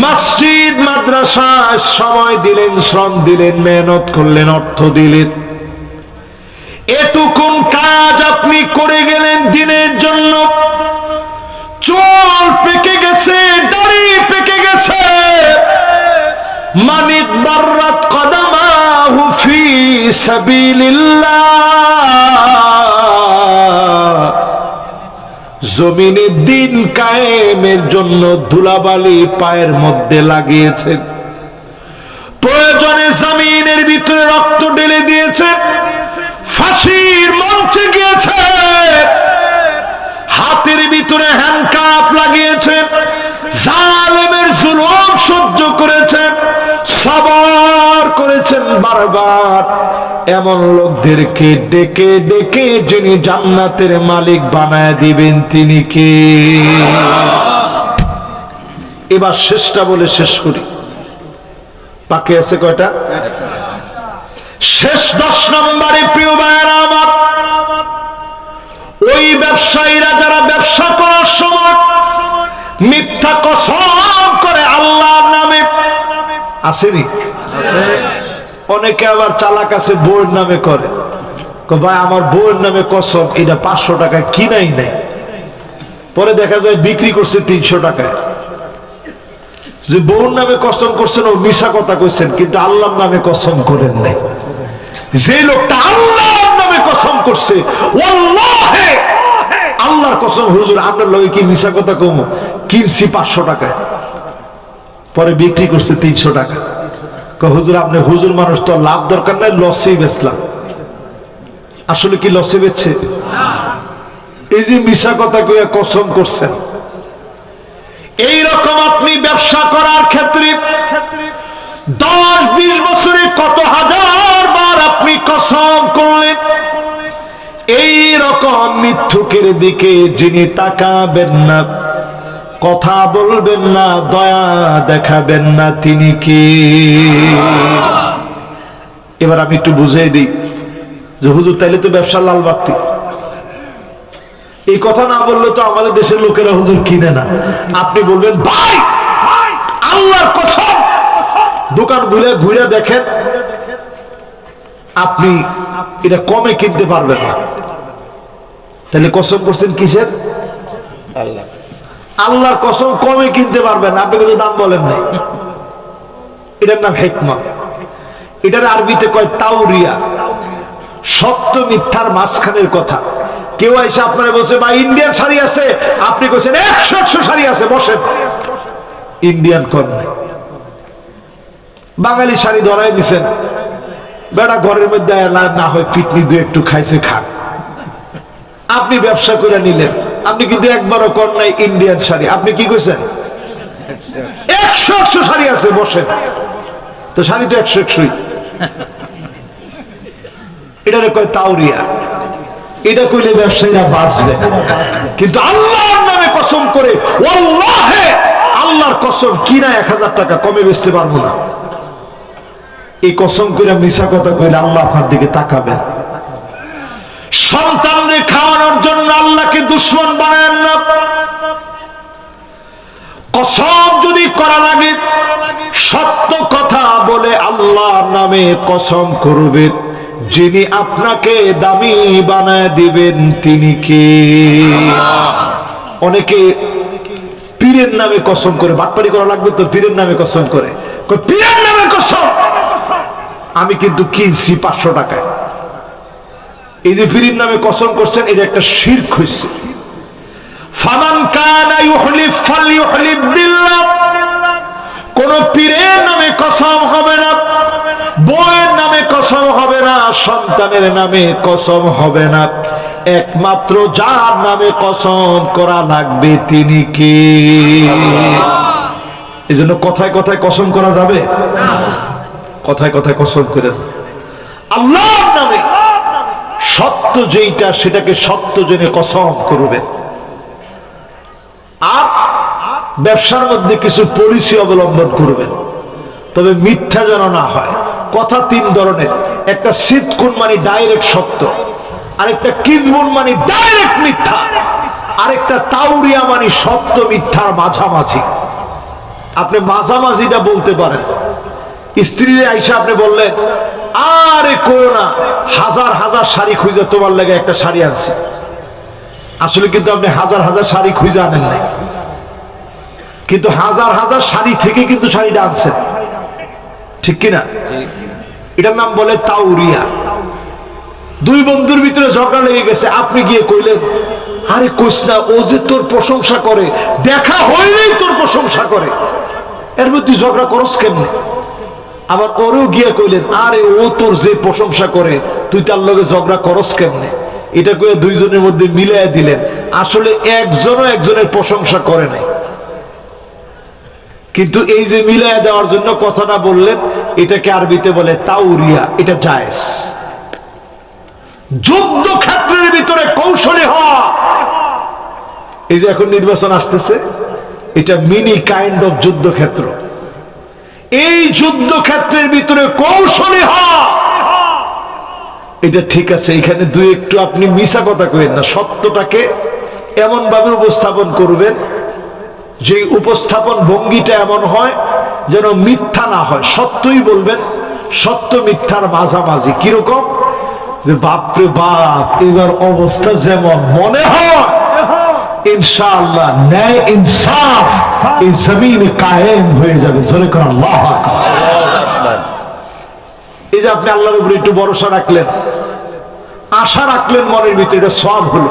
মসজিদ মাদ্রাসায় সময় দিলেন, শ্রম দিলেন, মেহনত করলেন, অর্থ দিলেন, এটুকুন কাজ আপনি করে গেলেন দিনের জন্য, চুল পেকে গেছে, দাড়ি পেকে গেছে, মানিক বাররাত কদমাহু ফি সাবিলিল্লাহ, জমিনে দিন কায়েমের জন্য ধুলাবালি পায়ের মধ্যে লাগিয়েছেন, প্রয়োজনে জমিনের ভিতরে রক্ত ঢেলে দিয়েছে, ফাঁসির মঞ্চে গিয়েছে, হাতের ভিতরে হ্যান্ডকাপ লাগিয়েছে, জালেমের জুলুম সহ্য করেছেন, সবর করেছেন বারবার। এমন লোকদেরকে ডেকে ডেকে যিনি জান্নাতের মালিক বানায় দিবেন তিনি কে? এবার শেষটা বলে শেষ করি, বাকি আছে কয়টা? শেষ 10 নম্বরে প্রিয় ভাইয়েরা আমার, ওই ব্যবসায়ীরা যারা ব্যবসা করার সময় মিথ্যা কসম করে আল্লাহর নামে। আসেনি? অনেকে আবার চালাক আছে, বউয়ের নামে করে। ভাই আমার বউয়ের নামে কসম, এটা 500 টাকায় কিনাই নাই, পরে দেখা যায় বিক্রি করছে 300 টাকায়। যে বউর নামে কসম করছেন ও মিশা কথা কইছেন, কিন্তু আল্লাহর নামে কসম করেন নাই। যে লোকটা আল্লাহর নামে কসম করছে, ওয়াল্লাহি আল্লাহর কসম হুজুর আপনার লগে কি মিশা কথা কম, কিনছি 500 টাকায়, পরে বিক্রি করছে 300 টাকা। হুজুর আপনি হুজুর মানুষ, তো লাভ দরকার নাই, লসেই বেচলাম। আসলে কি লসে বেচছে? এই যে মিশা কথা কইয়া কসম করছেন। এই রকম আপনি ব্যবসা করার ক্ষেত্রে 10-20 বছরে কত হাজার বার আপনি কসম করলেন। এই রকম মিথ্যুকের দিকে যিনি তাকাবেন না, কথা বলবেন না, দয়া দেখাবেন না, তিনি কি? এবার আমি একটু বুঝিয়ে দিই যে হুজুর তাইলে তো ব্যবসা লাল বাতি। এই কথা না বললে তো আমাদের দেশের লোকেরা হুজুর কিনে না। আপনি বলবেন ভাই আল্লাহর কসম, দোকান ঘুরে দেখেন, আপনি এটা কমে কিনতে পারবেন না। তাহলে কসম করছেন কিসের? আল্লাহ। আল্লাহর কসম কমে কিনতে পারবেন না, আপনি কিন্তু দাম বলেন নাই। এটার নাম হিকমা। এটার আরবিতে কয় তাওরিয়া, সত্য মিথ্যার মাঝখানের কথা। কেউ এসে আপনারা বলছে বা ইন্ডিয়ান শাড়ি আছে, আপনি কইছেন 100 শাড়ি আছে, বসেন। ইন্ডিয়ান কর নাই, বাঙালি শাড়ি ধরাই দিছেন। বেটা ঘরের মধ্যে না হয় পিটনি দুই একটু খাইছে, খাক। আপনি ব্যবসা করে নিলেন, আপনি কিন্তু একবারও কর নাই ইন্ডিয়ান শাড়ি। আপনি কি কইছেন 100 শাড়ি আছে, বসেন। তো শাড়ি তো 100 এটারে কয় তাওরিয়া। এটা কইলে ব্যবসায়ীরা বাঁচবে, কিন্তু আল্লাহর নামে কসম করে ওয়াল্লাহি আল্লাহর কসম কিনা 1000 টাকা কমে বেচতে পারবো না, এই কসম করে মিশা কথা কইলে আল্লাহ আপনার দিকে তাকাবেন। সন্তানদের খাওয়ানোর জন্য আল্লাহকে দুশমন বানায়েন না। কসম যদি করা লাগে, সত্য কথা বলে আল্লাহর নামে কসম করবেন। যিনি আপনাকে দামি বানায় দিবেন তিনি কে? অনেকে পীরের নামে কসম করে, বাটপারি করা লাগবে তো, পীরের নামে কসম করে, পীরের নামে কসম আমি কিন্তু কিনছি 500 টাকায়। এই যে পীরের নামে কসম করছেন, এটা একটা শিরক হইছে। ফামান কানা ইউহলিফ ফালইউহলিফ বিল্লাহ। কোন পীরের নামে কসম হবে না, বউয়ের নামে কসম হবে না, সন্তানের নামে কসম হবে না। একমাত্র যার নামে কসম করা লাগবে তিনি কে? এই জন্য কথায় কথায় কসম করা যাবে না। কথায় কথায় কসম করে আল্লাহর নামে সত্য যেইটা, সেটাকে সত্য জেনে কসম করবে। আর ব্যবসার মধ্যে কিছু পলিসি অবলম্বন করবেন, তবে মিথ্যা যেন না হয়। কথা 3 ধরনের, একটা সিদকুন মানে ডাইরেক্ট সত্য, আরেকটা কিযবুন মানে ডাইরেক্ট মিথ্যা, আরেকটা তাওরিয়া মানে সত্য মিথ্যার মাঝামাঝি। আপনি মাঝামাঝিটা বলতে পারেন। স্ত্রীর আইসা আপনি বললেন, আরে কো না, 1000 শাড়ি খুঁজে তোমার লাগে একটা শাড়ি আনছি। আসলে কিন্তু আপনি 1000 শাড়ি খুঁজে আনেন নাই, কিন্তু 1000 শাড়ি থেকে কিন্তু শাড়িটা আনছেন, ঠিক কিনা? এটার নাম বলে তাওরিয়া। 2 বন্ধুর ভিতরে ঝগড়া লেগে গেছে, আপনি গিয়ে কইলেন, আরে কইস না, ও যে তোর প্রশংসা করে, দেখা হইলেই তোর প্রশংসা করে, এর মধ্যে তুই ঝগড়া করস কেমনে? আবার ওরেও গিয়ে কইলেন, আরে ও তোর যে প্রশংসা করে, তুই তার লগে ঝগড়া করস কেমনে? এটা কয়ে 2 জনের মধ্যে মিলাইয়া দিলেন। আসলে একজনও একজনের প্রশংসা করে নাই, কিন্তু এই যে মিলাইয়া দেওয়ার জন্য কথাটা বললেন, এটাকে আরবিতে বলে তাওরিয়া। এটা জায়েজ। যুদ্ধক্ষেত্রের ভিতরে কৌশলী হওয়া, এই যে এখন নির্বাচন আসতেছে, এটা মিনি কাইন্ড অফ যুদ্ধক্ষেত্র। এই যুদ্ধক্ষেত্রের ভিতরে কৌশলী হওয়া, এটা ঠিক আছে। এখানে 2 একটু আপনি মিছা কথা কইেন না, সত্যটাকে এমন ভাবে উপস্থাপন করবেন যে উপস্থাপন ভঙ্গিটা এমন হয় যেন মিথ্যা না হয়, সত্যই বলবেন, সত্য মিথ্যার মাঝামাঝি। কিরকম যে বাপরে বাপ, এবার অবস্থা যেমন মনে হয় ইনশাআল্লাহ ন্যায় ইনসাফ এই জমিনে কায়েম হয়ে যাবে। জোরে করে আল্লাহু আকবার। এই যে আপনি আল্লাহর উপরে একটু ভরসা রাখলেন, আশা রাখলেন মনের ভিতরে, এটা সওয়াব হলো।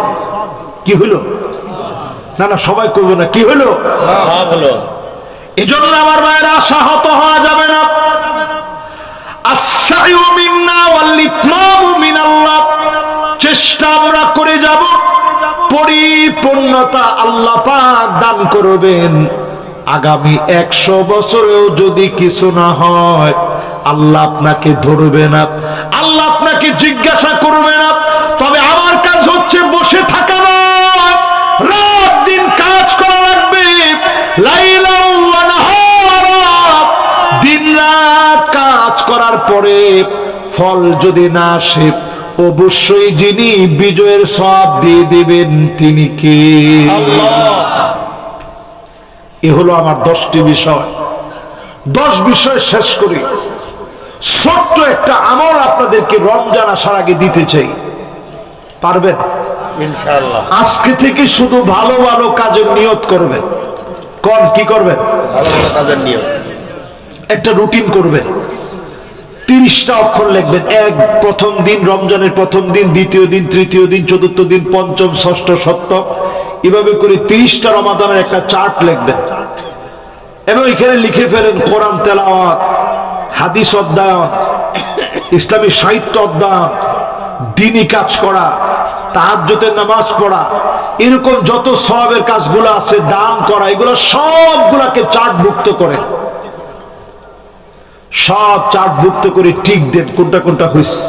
কি হলো? না না, সবাই করবে না, কি হলো? সওয়াব হলো। এজন্য আমার ভাইয়েরা আশাহত হওয়া যাবে না। আস-সাইউ মিন্না ওয়াল ইতমামু মিনাল্লাহ। চেষ্টা আমরা করে যাব, পরিপূর্ণতা আল্লাহ পাক দান করবেন। আগামী 100 বছরেও যদি কিছু না হয়, আল্লাহ আপনাকে ধরবে না, আল্লাহ আপনাকে জিজ্ঞাসা করবে না। তবে আমার কাজ হচ্ছে বসে থাকা নয়, রাত দিন কাজ করা লাগবে। লাইলা ওয়া নাহারা, দিন রাত কাজ করার পরে ফল যদি না আসে, অবশ্যই যিনি বিজয়ের সওয়াব দিয়ে দিবেন তিনি কে? আল্লাহ। এ হলো আমার 10টি বিষয়। 10 বিষয় শেষ করি। ছোট্ট একটা আমল আপনাদেরকে রমজান আসার আগে দিতে চাই, পারবেন ইনশাআল্লাহ? আজকে থেকে শুধু ভালো ভালো কাজের নিয়ত করবেন। কোন কি করবেন? ভালো ভালো কাজের নিয়ত। একটা রুটিন করবেন। 30টা অক্ষর লিখবেন। প্রথম দিন, রমজানের প্রথম দিন, দ্বিতীয় দিন, তৃতীয় দিন, চতুর্থ দিন, পঞ্চম, ষষ্ঠ, সপ্তম, এভাবে করে 30টা রমাদানের একটা চার্ট লিখবেন এবং এখানে লিখে ফেলেন কোরআন তেলাওয়াত, হাদিস অধ্যয়ন, ইসলামী সাহিত্য অধ্যয়ন, দ্বীনি কাজ করা, তাহাজ্জুদের নামাজ পড়া, এরকম যত সওয়াবের কাজগুলো আছে, দান করা, এগুলো সবগুলাকে চার্টভুক্ত করেন। সব চার্টভুক্ত করে টিক দেন কোনটা কোনটা হইছে।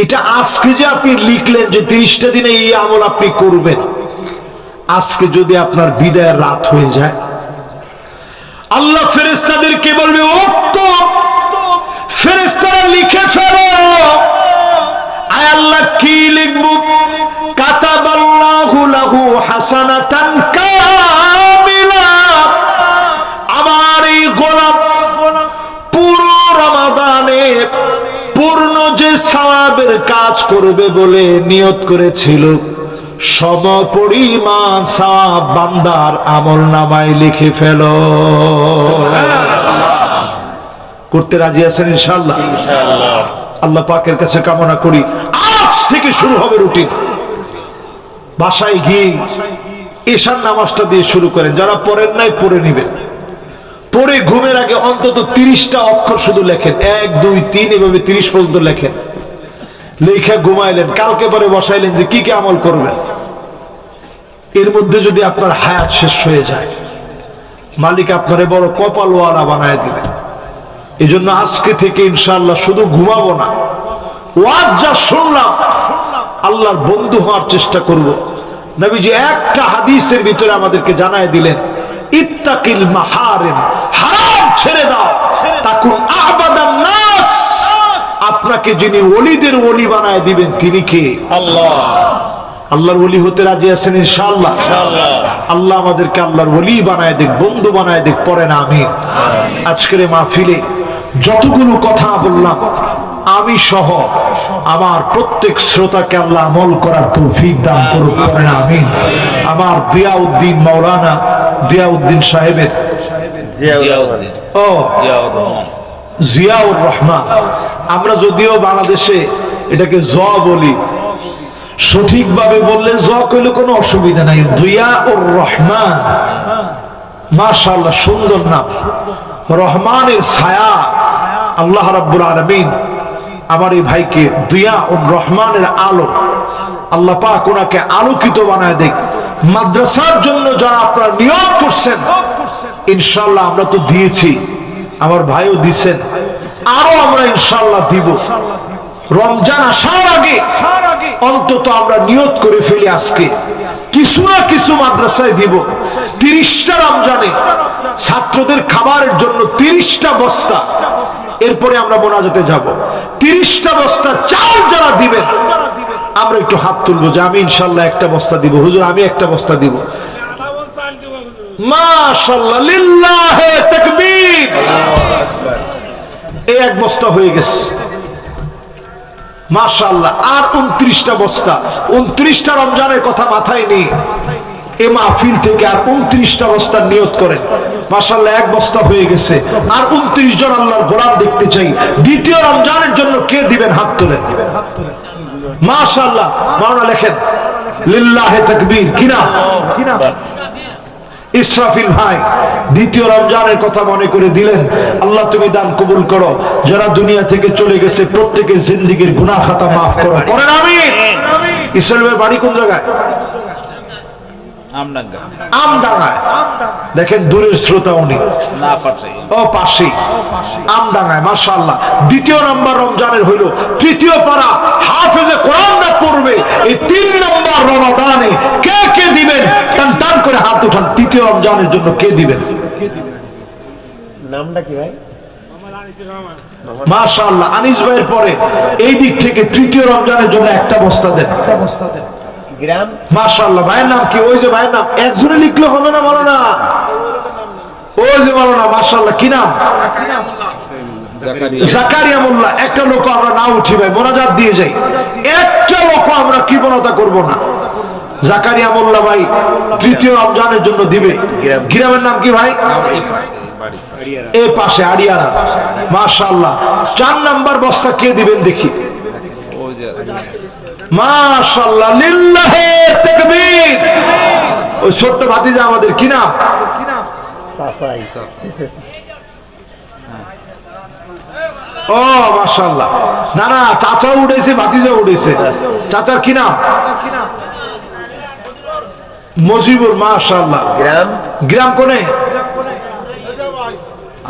এটা আজকে যে আপনি লিখলেন যে 30টা দিনে এই আমল আপনি করবেন, আজকে যদি আপনার বিদায়ের রাত হয়ে যায়, আল্লাহ ফেরেশতাদেরকে বলবে, উক্তব, ফেরেশতারা লিখে ফেলো। আয় আল্লাহ কি লিখব? কাতাবাল্লাহু লাহু হাসানাতান কামিলা। আমার এই গোলাপ পুরো রমাদানে পূর্ণ যে সওয়াবের কাজ করবে বলে নিয়ত করেছিল, সমপরিমাণ সওয়াব বান্দার আমলনামায় লিখে ফেলো। করতে রাজি আছেন ইনশাআল্লাহ? ইনশাআল্লাহ। আল্লাহ পাকের কাছে কামনা করি আজ থেকে শুরু হবে রুটিন। বাসায় গিয়ে ঈশার নামাজটা দিয়ে শুরু করেন, যারা পড়েন নাই পড়ে নেবেন। পড়ে ঘুমের আগে অন্তত 30টা অক্ষর শুধু লেখেন, 1 2 3 এভাবে 30 পর্যন্ত লেখেন। লেখা ঘুমাইলেন, কালকে পরে বসাইলেন যে কি কি আমল করবেন। এর মধ্যে যদি আপনার হায়াত শেষ হয়ে যায়, মালিক আপনারে বড় কপালওয়ালা বানায় দিবেন। এই জন্য আজকে থেকে ইনশাআল্লাহ শুধু ঘুমাবো না, ওয়াজ যা শুনলাম আল্লাহর বন্ধু হওয়ার চেষ্টা করব। নবীজি একটা হাদিসের ভিতরে আমাদেরকে জানায় দিলেন, ইত্তাকিল মাহারিম, হারাম ছেড়ে দাও, তাকুন আবাদান নাস। আপনাকে যিনি ওলিদের ওলি বানায় দিবেন তিনি কে? আল্লাহ। আল্লাহর ওলি হতে রাজি আছেন ইনশাআল্লাহ? ইনশাআল্লাহ। আল্লাহ আমাদেরকে আল্লাহর ওলি বানায় দিক, বন্ধু বানায় দিক, পড়েন আমিন। আজকের মাহফিলে যতগুলো কথা বললাম, আমি সহ আমার প্রত্যেক শ্রোতাকে আল্লাহ আমল করার তৌফিক দান করুক, পড়েন আমিন। আমার জিয়াউদ্দিন, মাওলানা জিয়াউদ্দিন সাহেবের, জিয়াউর রহমান, আমরা যদিও বাংলাদেশে এটাকে জ বলি, সঠিকভাবে বললে জ কইলে কোনো অসুবিধা নাই। জিয়াউর রহমান, মাশাআল্লাহ, সুন্দর নাম। রহমানের ছায়া আল্লাহ রাব্বুল আলামিন আমার এই ভাইকে জিয়াউর রহমানের আলো, আল্লাহ পাক ওনাকে আলোকিত বানায় দেখ। মাদ্রাসার জন্য যারা আপনারা নিয়ত করছেন, ইনশাআল্লাহ আমরা তো দিয়েছি, আমার ভাইও দিছেন, আরো আমরা ইনশাআল্লাহ দিব। রমজান আসার আগে অন্তত আমরা নিয়ত করে ফেলি, আজকে কিছু না কিছু মাদ্রাসায় দিব। 30টা রমজানে ছাত্রদের খাবারের জন্য 30টা বস্তা, এরপরে আমরা মোনাজাতে যাব। 30টা বস্তা চাল যারা দিবেন, আমরা একটু হাত তুলবো যে আমি ইনশাআল্লাহ একটা বস্তা দিব, হুজুর আমি একটা বস্তা দিব। মাশাআল্লাহ, লিল্লাহে তাকবীর। এই এক বস্তা হয়ে গেছে মাশাআল্লাহ। আর 29টা বস্তা, 29টা রমজানের কথা মাথায় নেই। এ মাহফিল থেকে আর 29টা বস্তার নিয়ত করেন মাশাআল্লাহ। এক বস্তা হয়ে গেছে, আর 29 জন আল্লাহর গোলাম দেখতে চাই। দ্বিতীয় রমজানের জন্য কে দিবেন? হাত তোলেন মাশাআল্লাহ। মাওলানা লেখেন লিল্লাহে তাকবীর। কি নাম? ইসরাফিল ভাই দ্বিতীয় রমজানের কথা মনে করে দিলেন। আল্লাহ তুমি দান কবুল করো। যারা দুনিয়া থেকে চলে গেছে প্রত্যেকের জিন্দেগীর গুনাহ খাতা মাফ করো। পড়েন আমিন। ইসরাফিলের বাড়ি কোন জায়গায়? আমডাঙ্গায়। দেখেন দূরের শ্রোতা উনি, ও পাশেই আমডাঙ্গায় মাশাআল্লাহ। দ্বিতীয় নাম্বার রমজানের হইল তৃতীয় পারা হাফেজে কোরআন না পড়বে এই 3 নম্বর রমাদানে কে কে দিবেন? টান টান করে হাত উঠান। তৃতীয় রমজানের জন্য কে দিবেন? নামটা কি ভাই? মাশাআল্লাহ। আনিস ভাইয়ের পরে এই দিক থেকে তৃতীয় রমজানের জন্য একটা বস্তা দেন। গ্রাম মাশাআল্লাহ। ভাইয়ের নাম কি? ওই যে ভাইয়ের নাম একজনে লিখলে হবে না, বলো না। ওই যে বলো না মাশাআল্লাহ। কি নাম? জাকারিয়া মোল্লা। একটা লোক আমরা না উঠি ভাই, মোনাজাত দিয়ে যাই। একটা লোক আমরা কৃপণতা করব না। জাকারিয়া মোল্লা ভাই তৃতীয় রমজানের জন্য দিবে। গ্রামের নাম কি ভাই? এই পাশে আড়িয়ারা মাশাআল্লাহ। 4 নাম্বার বস্তা কে দিবেন দেখি? মাশাআল্লাহ, লিল্লাহে তাকবীর। ওই ছোট্ট ভাতিজা আমাদের। কি নাম? সাসাই। ও মাশাআল্লাহ। না না, চাচা উঠেছে, ভাতিজা উঠেছে। চাচার কি নাম? মজিবুর। মাশাআল্লাহ। গ্রাম গ্রাম কোনে?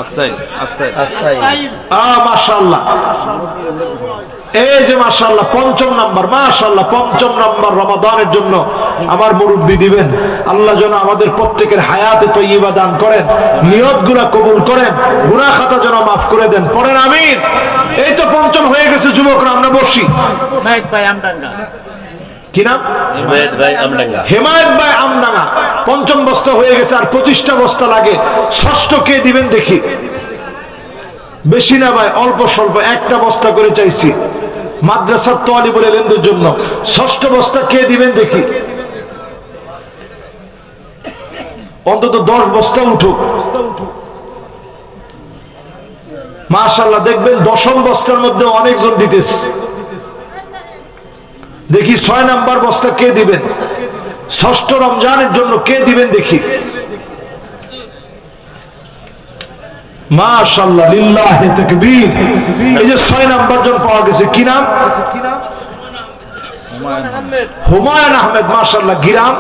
আস্তাই আস্তাই আস্তাই। মাশাআল্লাহ। এই যে মাশাআল্লাহ 5ম নাম্বার। মাশাআল্লাহ 5ম নাম্বার রমাদানের জন্য আমার মুরব্বি দিবেন। আল্লাহ যেন আমাদের প্রত্যেকের হায়াতে তয়্যিবা দান করেন, নিয়তগুলা কবুল করেন, গুনাহ খাতা যেন মাফ করে দেন। পড়েন আমিন। এই তো 5ম হয়ে গেছে যুবকরা, আমরা বসি। কি নাম? হেমায়েত ভাই আমডাঙ্গা। হেমায়েত ভাই আমডাঙ্গা। 5ম বস্তা হয়ে গেছে, আর 25টা বস্তা লাগে। ষষ্ঠ কে দিবেন দেখি? বেশি না ভাই, অল্প স্বল্প, একটা বস্তা করে চাইছি মাদ্রাসার তালিবুল ইলমদের জন্য। ষষ্ঠ বস্তা কে দিবেন দেখি? অন্তত 10 বস্তা উঠুক মাশাআল্লাহ। দেখবেন 10ম বস্তার মধ্যে অনেকজন দিতেছে। দেখি 6 নাম্বার বস্তা কে দিবেন? ষষ্ঠ রমজানের জন্য কে দিবেন দেখি? মাশাআল্লাহ, লিল্লাহে তাকবীর। এই যে 6 নাম্বার জন পাওয়া গেছে। কি নাম? হুমায়ুন আহমেদ। মাশাআল্লাহ। গ্রাম?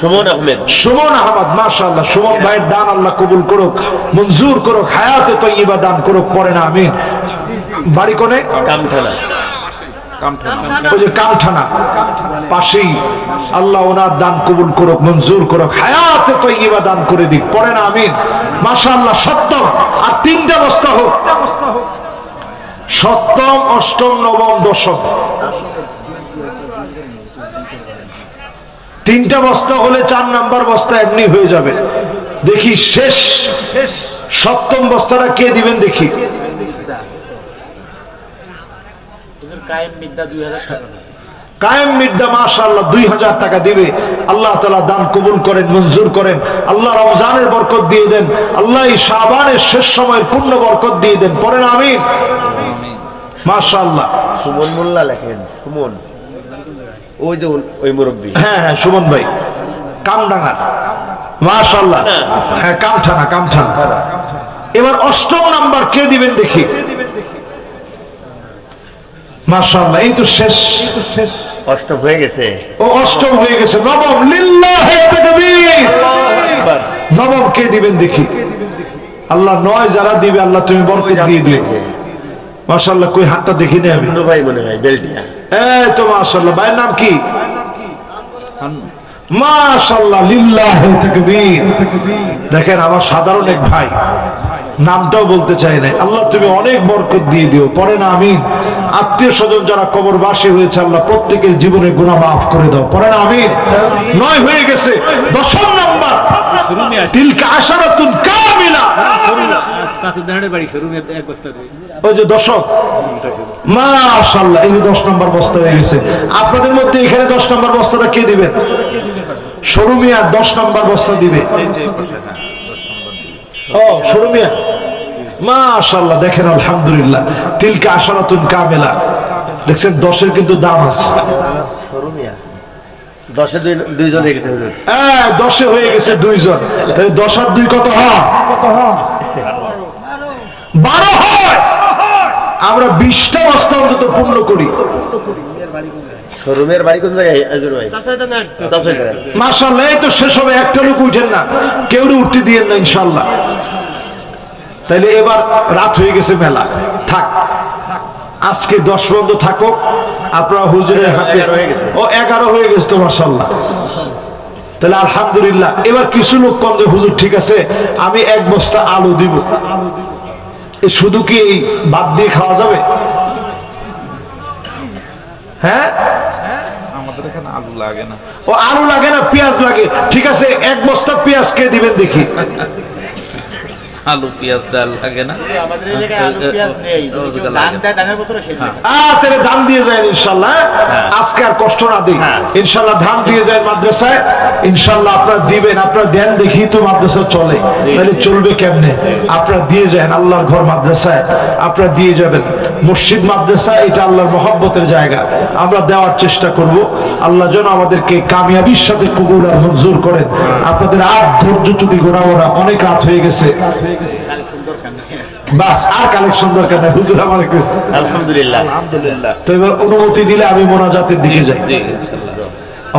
সুমন আহমেদ। সুমন আহমদ। মাশাআল্লাহ। সুমন ভাইয়ের দান আল্লাহ কবুল করুক, মঞ্জুর করুক, হায়াতে তয়্যিবা দান করুক। পড়েন আমিন। বাড়ি কোনে? কামঠানা। ওই যে কামঠানা পাশেই। আল্লাহ ওনার দান কবুল করুক, মঞ্জুর করুক, হায়াতে তয়্যিবা দান করে দিক। পড়েন আমিন। মাশাআল্লাহ। 7ম আর 3টা বস্তা হোক। 7ম, 8ম, 9ম, 10ম। 3টা বস্তা হলে 4 নাম্বার বস্তা এমনি হয়ে যাবে। দেখি শেষ 7ম বস্তাটা কে দিবেন দেখি? কায়েম মির্জা। মাশাআল্লাহ 2000 টাকা দিবে। আল্লাহ তাআলা দান কবুল করেন, মঞ্জুর করেন। আল্লাহ রমজানের বরকত দিয়ে দেন। আল্লাহ শাবানের শেষ সময়ের পূর্ণ বরকত দিয়ে দেন। পড়েন আমিন। মাশাআল্লাহ। সুমন মোল্লা লেখেন। সুমন ওই যে ওই মুরব্বী। হ্যাঁ হ্যাঁ, সুমন ভাই কামডাঙ্গা। মাশাআল্লাহ। হ্যাঁ, কামঠানা কামঠানা। এবার 8ম নাম্বার কে দিবেন দেখি? মাশাআল্লাহ। এই তো শেষ। 8ম হয়ে গেছে। ও 8ম হয়ে গেছে। 9ম, লিল্লাহে তাকবীর। 9ম কে দিবেন দেখি? আল্লাহ 9 যারা দিবে আল্লাহ তুমি বরকত দিয়ে দিও। মাশাআল্লাহ। কই হাতটা দেখি না আমি। ভাই মনে হয় বেলটিয়া। এই তো মাশাআল্লাহ। ভাইয়ের নাম কি? মাশাআল্লাহ, লিল্লাহে তাকবীর। দেখেন আমার সাধারণ এক ভাই, নামটাও বলতে চাই না। আল্লাহ তুমি অনেক বরকত দিয়ে দিও, পরে না আমিন। আত্মীয় স্বজন যারা কবরবাসী হয়েছে আল্লাহ প্রত্যেকের জীবনে গুনাহ মাফ করে দাও, পরে না আমিন। 9 হয়ে গেছে, 10 নাম্বার তিলকা আশারাতুন কামিলা। ওই যে দশক, মাশাআল্লাহ, এই যে 10 নাম্বার বস্তা হয়ে গেছে। আপনাদের মধ্যে এখানে 10 নাম্বার বস্তাটা কে দিবেন? শরুমিয়া 10 নাম্বার বস্তা দিবে। ও শরুমিয়া, মাশাআল্লাহ, দেখেন আলহামদুলিল্লাহ, তিলকা আশারাতুন কামিলা। দেখছেন 10-এর কিন্তু দাম আছে। শরুমিয়া 10-এ 2 জন হয়ে গেছে হুজুর। হ্যাঁ 10-এ হয়ে গেছে 2 জন। তাহলে 10 আর 2 কত হয়? 12 হয়। আমরা 20টা বস্তা অন্তত পূর্ণ করি। শোরুমের বাড়ি কোন জায়গায় আজুর ভাই? মাশাআল্লাহ, এই তো শেষ হবে, একটা লোক উঠেন না, কেউ উঠতে দিয়েন না ইনশাআল্লাহ। তাইলে এবার রাত হয়ে গেছে, মেলা থাক, আজকে 10 পর্যন্ত থাকো আপনারা হুজুরের হাতে। ও 11 হয়ে গেছে তো, মাশাআল্লাহ। তাহলে আলহামদুলিল্লাহ, এবার কিছু লোক কম যে হুজুর ঠিক আছে আমি 1 বস্তা আলু দিব, শুধু কি এই ভাত দিয়ে খাওয়া যাবে? হ্যাঁ, আমাদের এখানে আলু লাগে না। ও আলু লাগে না, পেঁয়াজ লাগে। ঠিক আছে, 1 বস্তা পেঁয়াজ কে দিবেন দেখি? আলু পেঁয়াজ ডাল লাগে না, তাহলে ধান দিয়ে যায় ইনশাল্লাহ। আজকে আর কষ্ট না দিই, ইনশাল্লাহ ধান দিয়ে যায় মাদ্রাসায়, ইনশাল্লাহ আপনারা দিবেন। আপনারা দেন দেখি তো মাদ্রাসা চলে, তাহলে চলবে কেমনে? আপনারা দিয়ে যান, আল্লাহর ঘর মাদ্রাসায় আপনারা দিয়ে যাবেন। মসজিদ মাদ্রাসা এটা আল্লাহর মহব্বতের জায়গা, আমরা দেওয়ার চেষ্টা করব। আল্লাহ যেন আমাদেরকে কামিয়াবির সাথে কবুল আর মঞ্জুর করেন। আপনাদের আর ধৈর্য যদি গোড়াওয়া, অনেক রাত হয়ে গেছে, বাস আর কালেকশন দরকার নেই। হুজুর আমার আলহামদুলিল্লাহ, আলহামদুলিল্লাহ। তো এবার অনুমতি দিলে আমি মোনাজাতের দিকে যাই।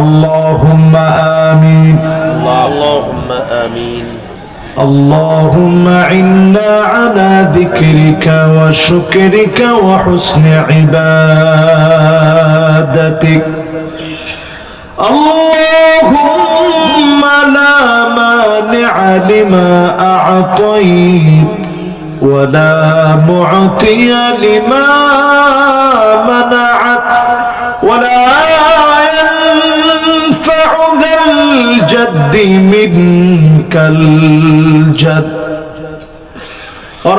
আল্লাহুম্মা আমিন, আল্লাহুম্মা আমিন। اللهم إنا على ذكرك وشكرك وحسن عبادتك. اللهم لا مانع لما أعطيت ولا معطي لما منعت ولا ينفع ذا الجد منك الجد.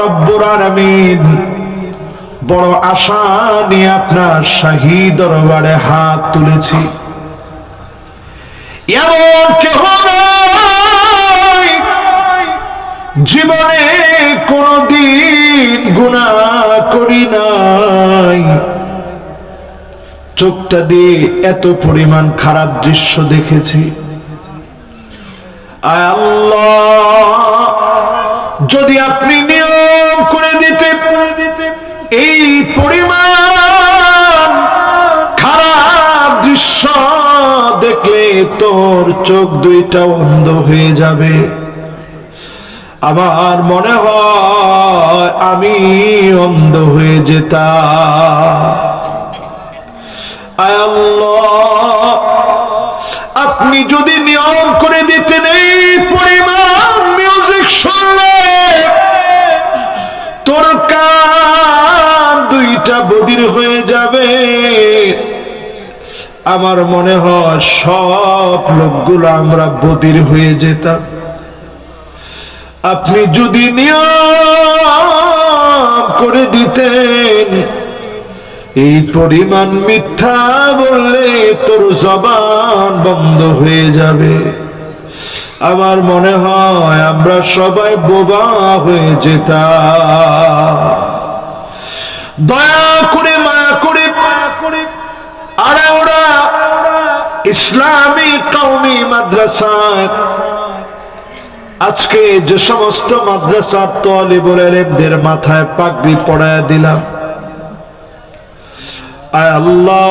رب العالمين, বড় আশা নিয়ে আপনার শাহী দরবারে হাত তুলেছি। এমন কেহ নাই জীবনে কোনদিন গুনাহ করি নাই, চোখটা দিয়ে এত পরিমাণ খারাপ দৃশ্য দেখেছি। আয় আল্লাহ, যদি আপনি নিয়ম করে দিতেন এই পরিমাণ খারাপ দৃশ্য দেখলে তোর চোখ দুইটা অন্ধ হয়ে যাবে, আমার মনে হয় আমি অন্ধ হয়ে যেতাম। আয় আল্লাহ, আপনি যদি নিয়ম করে দিতেন এই পরিমাণ মিউজিক শুনলে তোর কান দুইটা বধির হয়ে যাবে, আমার মনে হয় সব লোকগুলো আমরা বধির হয়ে যেতাম। আপনি যদি নিয়ম করে দিতেন এই পরিমাণ মিথ্যা বললে তোর জবান বন্ধ হয়ে যাবে, আমার মনে হয় আমরা সবাই বোবা হয়ে যেতাম। দয়া করে, মায়া করে, আরে ওরা ইসলামী কওমি মাদ্রাসায় আজকে যে সমস্ত মাদ্রাসার তালিবুল ইলমদের মাথায় পাগড়ি পরায়া দিলাম, আয় আল্লাহ,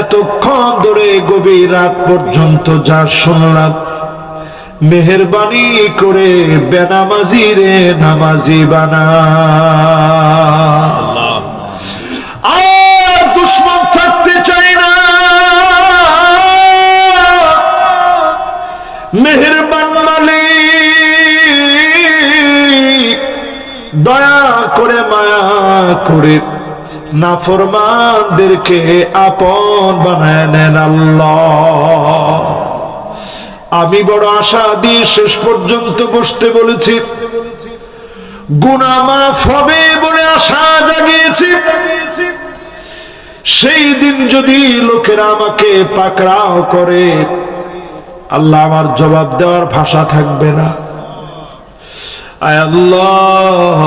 এতক্ষণ ধরে গভীর রাত পর্যন্ত যা শুনলাম, মেহেরবানি করে বেনামাজি রে নামাজি বানা। আর দুশ্মন থাকতে চাই না, মেহেরবান মালিক করে মায়া করে নাফরমানদেরকে আপন বানায় নেন আল্লাহ। আমি বড় আশা দিয়ে শেষ পর্যন্ত বসতে বলেছি, গুনাহ মাফ হবে বলে আশা জাগিয়েছি। সেই দিন যদি লোকেরা আমাকে পাকড়াও করে, আল্লাহ আমার জবাব দেওয়ার ভাষা থাকবে না। আয় আল্লাহ,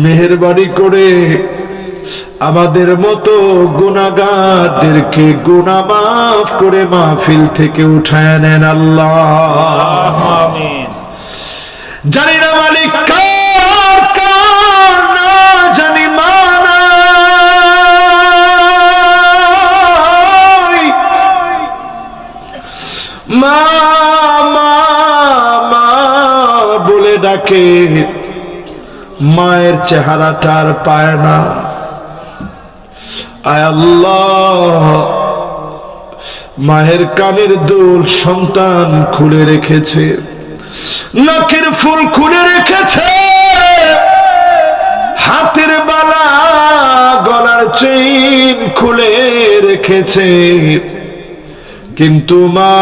মেহেরবানি করে আমাদের মতো গুনাহগারদেরকে গুনাহ মাফ করে মাহফিল থেকে উঠায় নেন আল্লাহ। জানি না মালিক কার কার না জানি মানাই, মা মা মা বলে ডাকে, মায়ের চেহারাটা আর পায় না। আয় আল্লাহ, মায়ের কানের দুল সন্তান খুলে রেখেছে, নাকের ফুল খুলে রেখেছে, হাতের বালা গলার চেইন খুলে রেখেছে, কিন্তু মা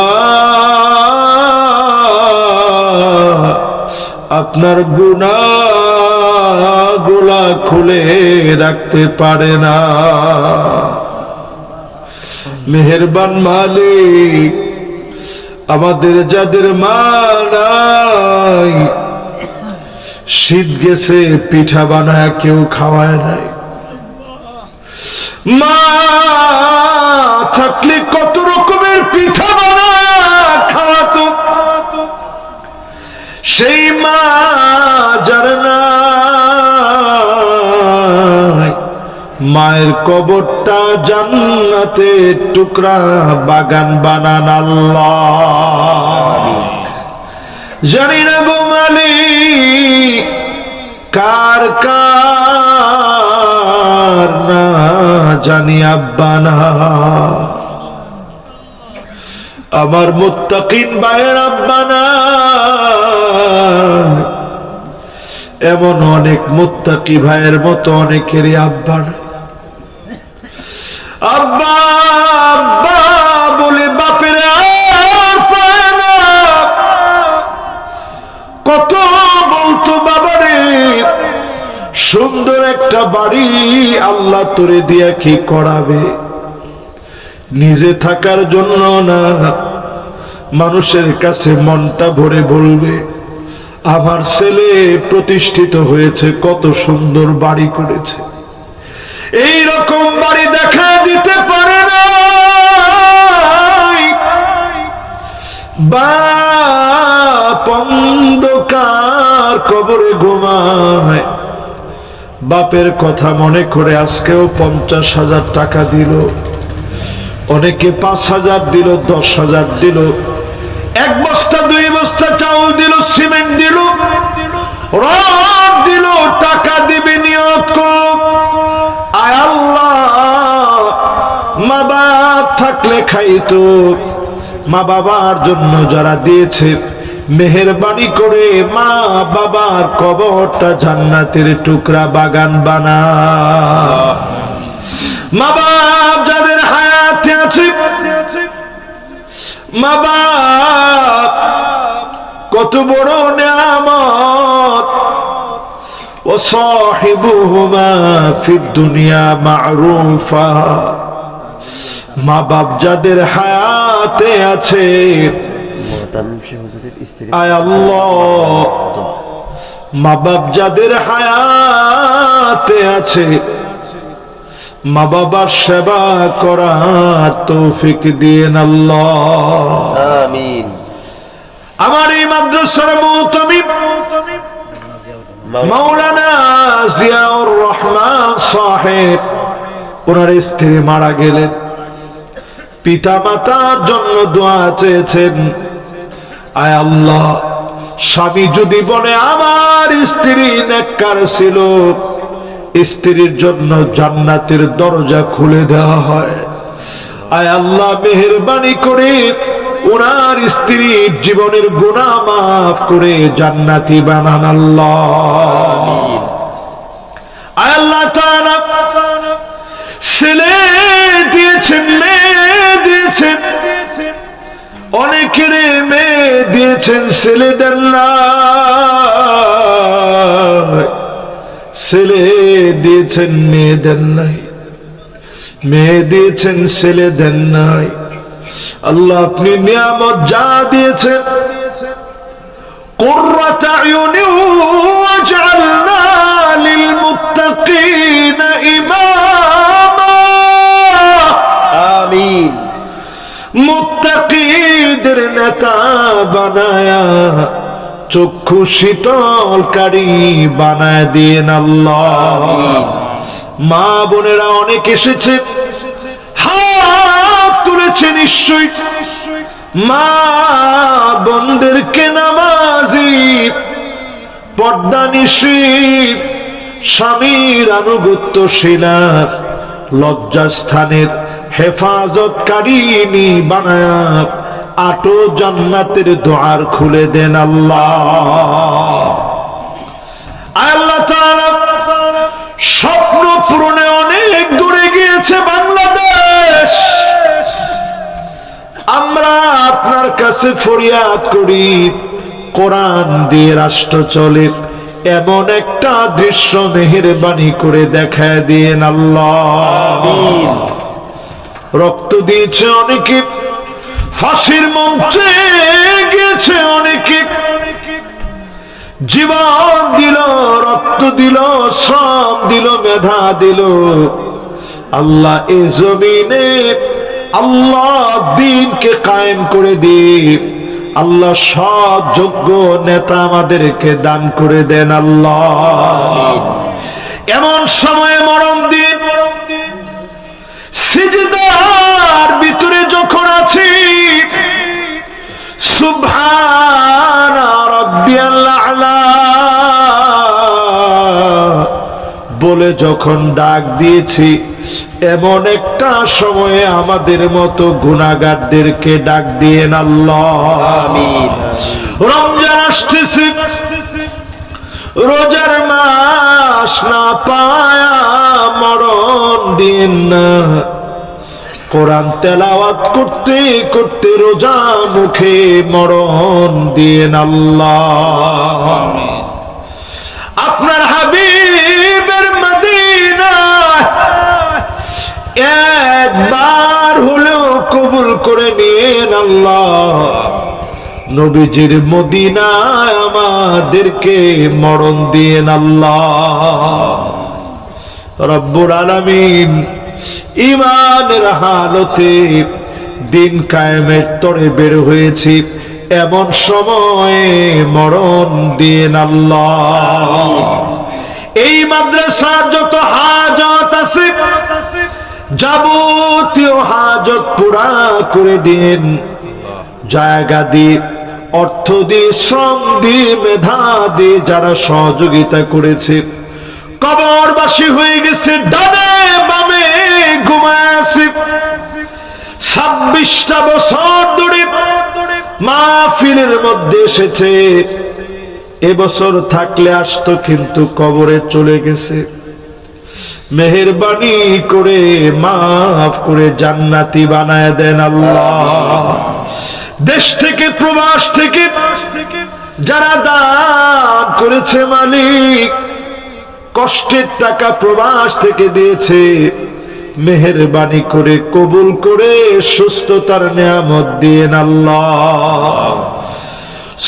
আপনার গুনাহগুলা খুলে রাখতে পারে না। মেহেরবান মালিক, আমাদের যাদের মা নাই, শীত গেছে পিঠা বানায় কেউ খাওয়ায় নাই, মা থাকলে কত রকমের পিঠা বানায় খাওয়াতো, সেই মা যার নাই, মায়ের কবরটা জান্নাতের টুকরা বাগান বানান আল্লাহ। জানি না গো মালিক কার কার না জানি আব্বা না, আমার মুত্তাকিন ভাইয়ের আব্বা না, এমন অনেক মুত্তাকি ভাইয়ের মতো অনেকেরই আব্বা না। আব্বা আব্বা বলে বাপের আর পায় না, কত বলতো বাবারে সুন্দর একটা বাড়ি আল্লাহ তোরে দিয়া কি করাবে, নিজে থাকার জন্য না, মানুষের কাছে মনটা ভরে বলবে আমার ছেলে প্রতিষ্ঠিত হয়েছে, কত সুন্দর বাড়ি করেছে। এই রকম বাড়ি দেখা দিতে পারে না, বাপ অন্ধকার কবরে ঘুমায়, বাপের কথা মনে করে আজকেও 50,000 টাকা দিল, অনেকে 5,000 দিল, 10,000 দিল, 1 বস্তা 2 বস্তা চাউল দিল, সিমেন্ট দিল, রড দিল, টাকা দিবে নিয়ত করো। আয় আল্লাহ, মা বাপ থাকলে খাইতো, মা বাবার জন্য যারা দিয়েছে মেহেরবানি করে মা বাবার কবরটা জান্নাতের টুকরা বাগান বানা। মা বাপ যাদের হায়াতে আছে, মা বাপ কত বড় নিয়ামত। ও সাহিবুহুমা ফিদ দুনিয়া মা'রুফা, মা বাপ যাদের হায়াতে আছে, আয় আল্লাহ, মা বাপ যাদের হায়াতে আছে, মা বাবার সেবা করার তৌফিক দিয়েন আল্লাহ, আমিন। আমার এই মাদ্রাসার মুহতামিম মাওলানা জিয়াউর রহমান সাহেব, ওনার স্ত্রী মারা গেলেন, পিতা মাতার জন্য দোয়া চেয়েছেন। আয় আল্লাহ, স্বামী যদি বলে আমার স্ত্রী নেককার ছিল, স্ত্রীর জন্য জান্নাতের দরজা খুলে দেওয়া হয়। আয় আল্লাহ, মেহেরবানি করে ওনার স্ত্রীর জীবনের গুনাহ মাফ করে জান্নাতি বানান আল্লাহ। আল্লাহ তাআলা ছেলে দিয়েছেন, মেয়ে দিয়েছেন, অনেকের মেয়ে দিয়েছেন, ছেলে দেন না। ছেলে দিয়েছেন, মেয়ে দেন নাই, মেয়ে দিয়েছেন, ছেলে দেন নাই। আল্লাহ আপনি নিয়ামত যা দিয়েছেন, قرة أعين واجعلنا للمتقين إماما আমিন। মুত্তাকিদের নেতা বানায়া চক্ষু শীতলকারী বানায় দিন আল্লাহ। মা বোনেরা অনেক এসেছে, হাত তুলেছে নিশ্চয়ই। মা বোনদেরকে নামাজি, পর্দানিশী, স্বামীর আনুগত্যশীলা, লজ্জাস্থানের হেফাজতকারিনী বানায়া আটো জান্নাতের দুয়ার খুলে দেন আল্লাহ। আল্লাহ তাআলা স্বপ্ন পূরণে অনেক দূরে গিয়েছে বাংলাদেশ। আমরা আপনার কাছে ফরিয়াদ করি, কোরআন দিয়ে রাষ্ট্র চলে এমন একটা দৃশ্য মেহেরবানি করে দেখায় দিন আল্লাহ। রক্ত দিয়েছে অনেকে, ফাঁসির মঞ্চে গিয়েছে অনেকে, জীবন দিল, রক্ত দিল, শ্রম দিল, মেধা দিল। আল্লাহ এ জমিনে আল্লাহ দ্বীনকে কায়েম করে দিন। আল্লাহ সব যোগ্য নেতা আমাদেরকে দান করে দেন আল্লাহ। এমন সময়ে মরণ দিন, সিজদার ভিতরে যখন আছি, সুবহানা রাব্বিয়াল আ'লা বলে যখন ডাক দিয়েছি, এমন একটা সময়ে আমাদের মতো গুনাহগারদেরকে ডাক দিয়েন আল্লাহ। আমিন। রমজান আসতেছে, রোজার মাস না পায়া মরণ দিন না। কোরআন তেলাওয়াত করতে করতে রোজা মুখে মরণ দিন আল্লাহ। আপনার হাবিবের মদিনা একবার হলেও কবুল করে নিন আল্লাহ। নবীজির মদিনায় আমাদেরকে মরণ দিন আল্লাহ। রব্বুল আলামিন ঈমানের হালতে দিন কায়েমের তরে বের হয়েছি, এমন সময়ে মরণ দিন আল্লাহ। এই মাদ্রাসার যত হাজত আছে, যাবতীয় হাজত পুরা করে দিন। জায়গা দিয়ে, অর্থ দিয়ে, শ্রম দিয়ে, মেধা দিয়ে যারা সহযোগিতা করেছে, কবরবাসী হয়ে গেছে, ডানে বামে ঘুমায় আছে, 26টা বছর ধরে মাহফিলের মধ্যে এসেছে, এবছর থাকলে আসতো কিন্তু কবরে চলে গেছে। মেহেরবানি করে মাফ করে জান্নাতি বানায় দেন আল্লাহ। দেশ থেকে, প্রবাস থেকে যারা দান করেছে, মালিক কষ্টের টাকা প্রবাস থেকে দিয়েছে, মেহেরবানি করে কবুল করে সুস্থতার নিয়ামত দিয়েন আল্লাহ।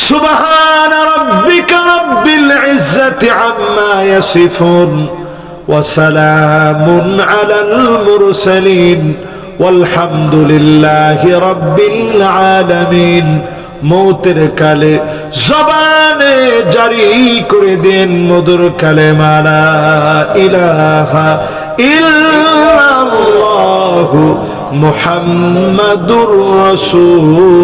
সুবহান রাব্বিকা রাব্বিল ইজ্জাতি আম্মা ইয়াসিফুন ওয়া সালামুন আলাল মুরসালিন ওয়ালহামদুলিল্লাহি রাব্বিল আলামিন। মৌতের কালে জবানে জারি করে দেন মধুর কালেমা লা ইলাহা ইল্লাল্লাহু মুহাম্মাদুর রাসূলুল্লাহ।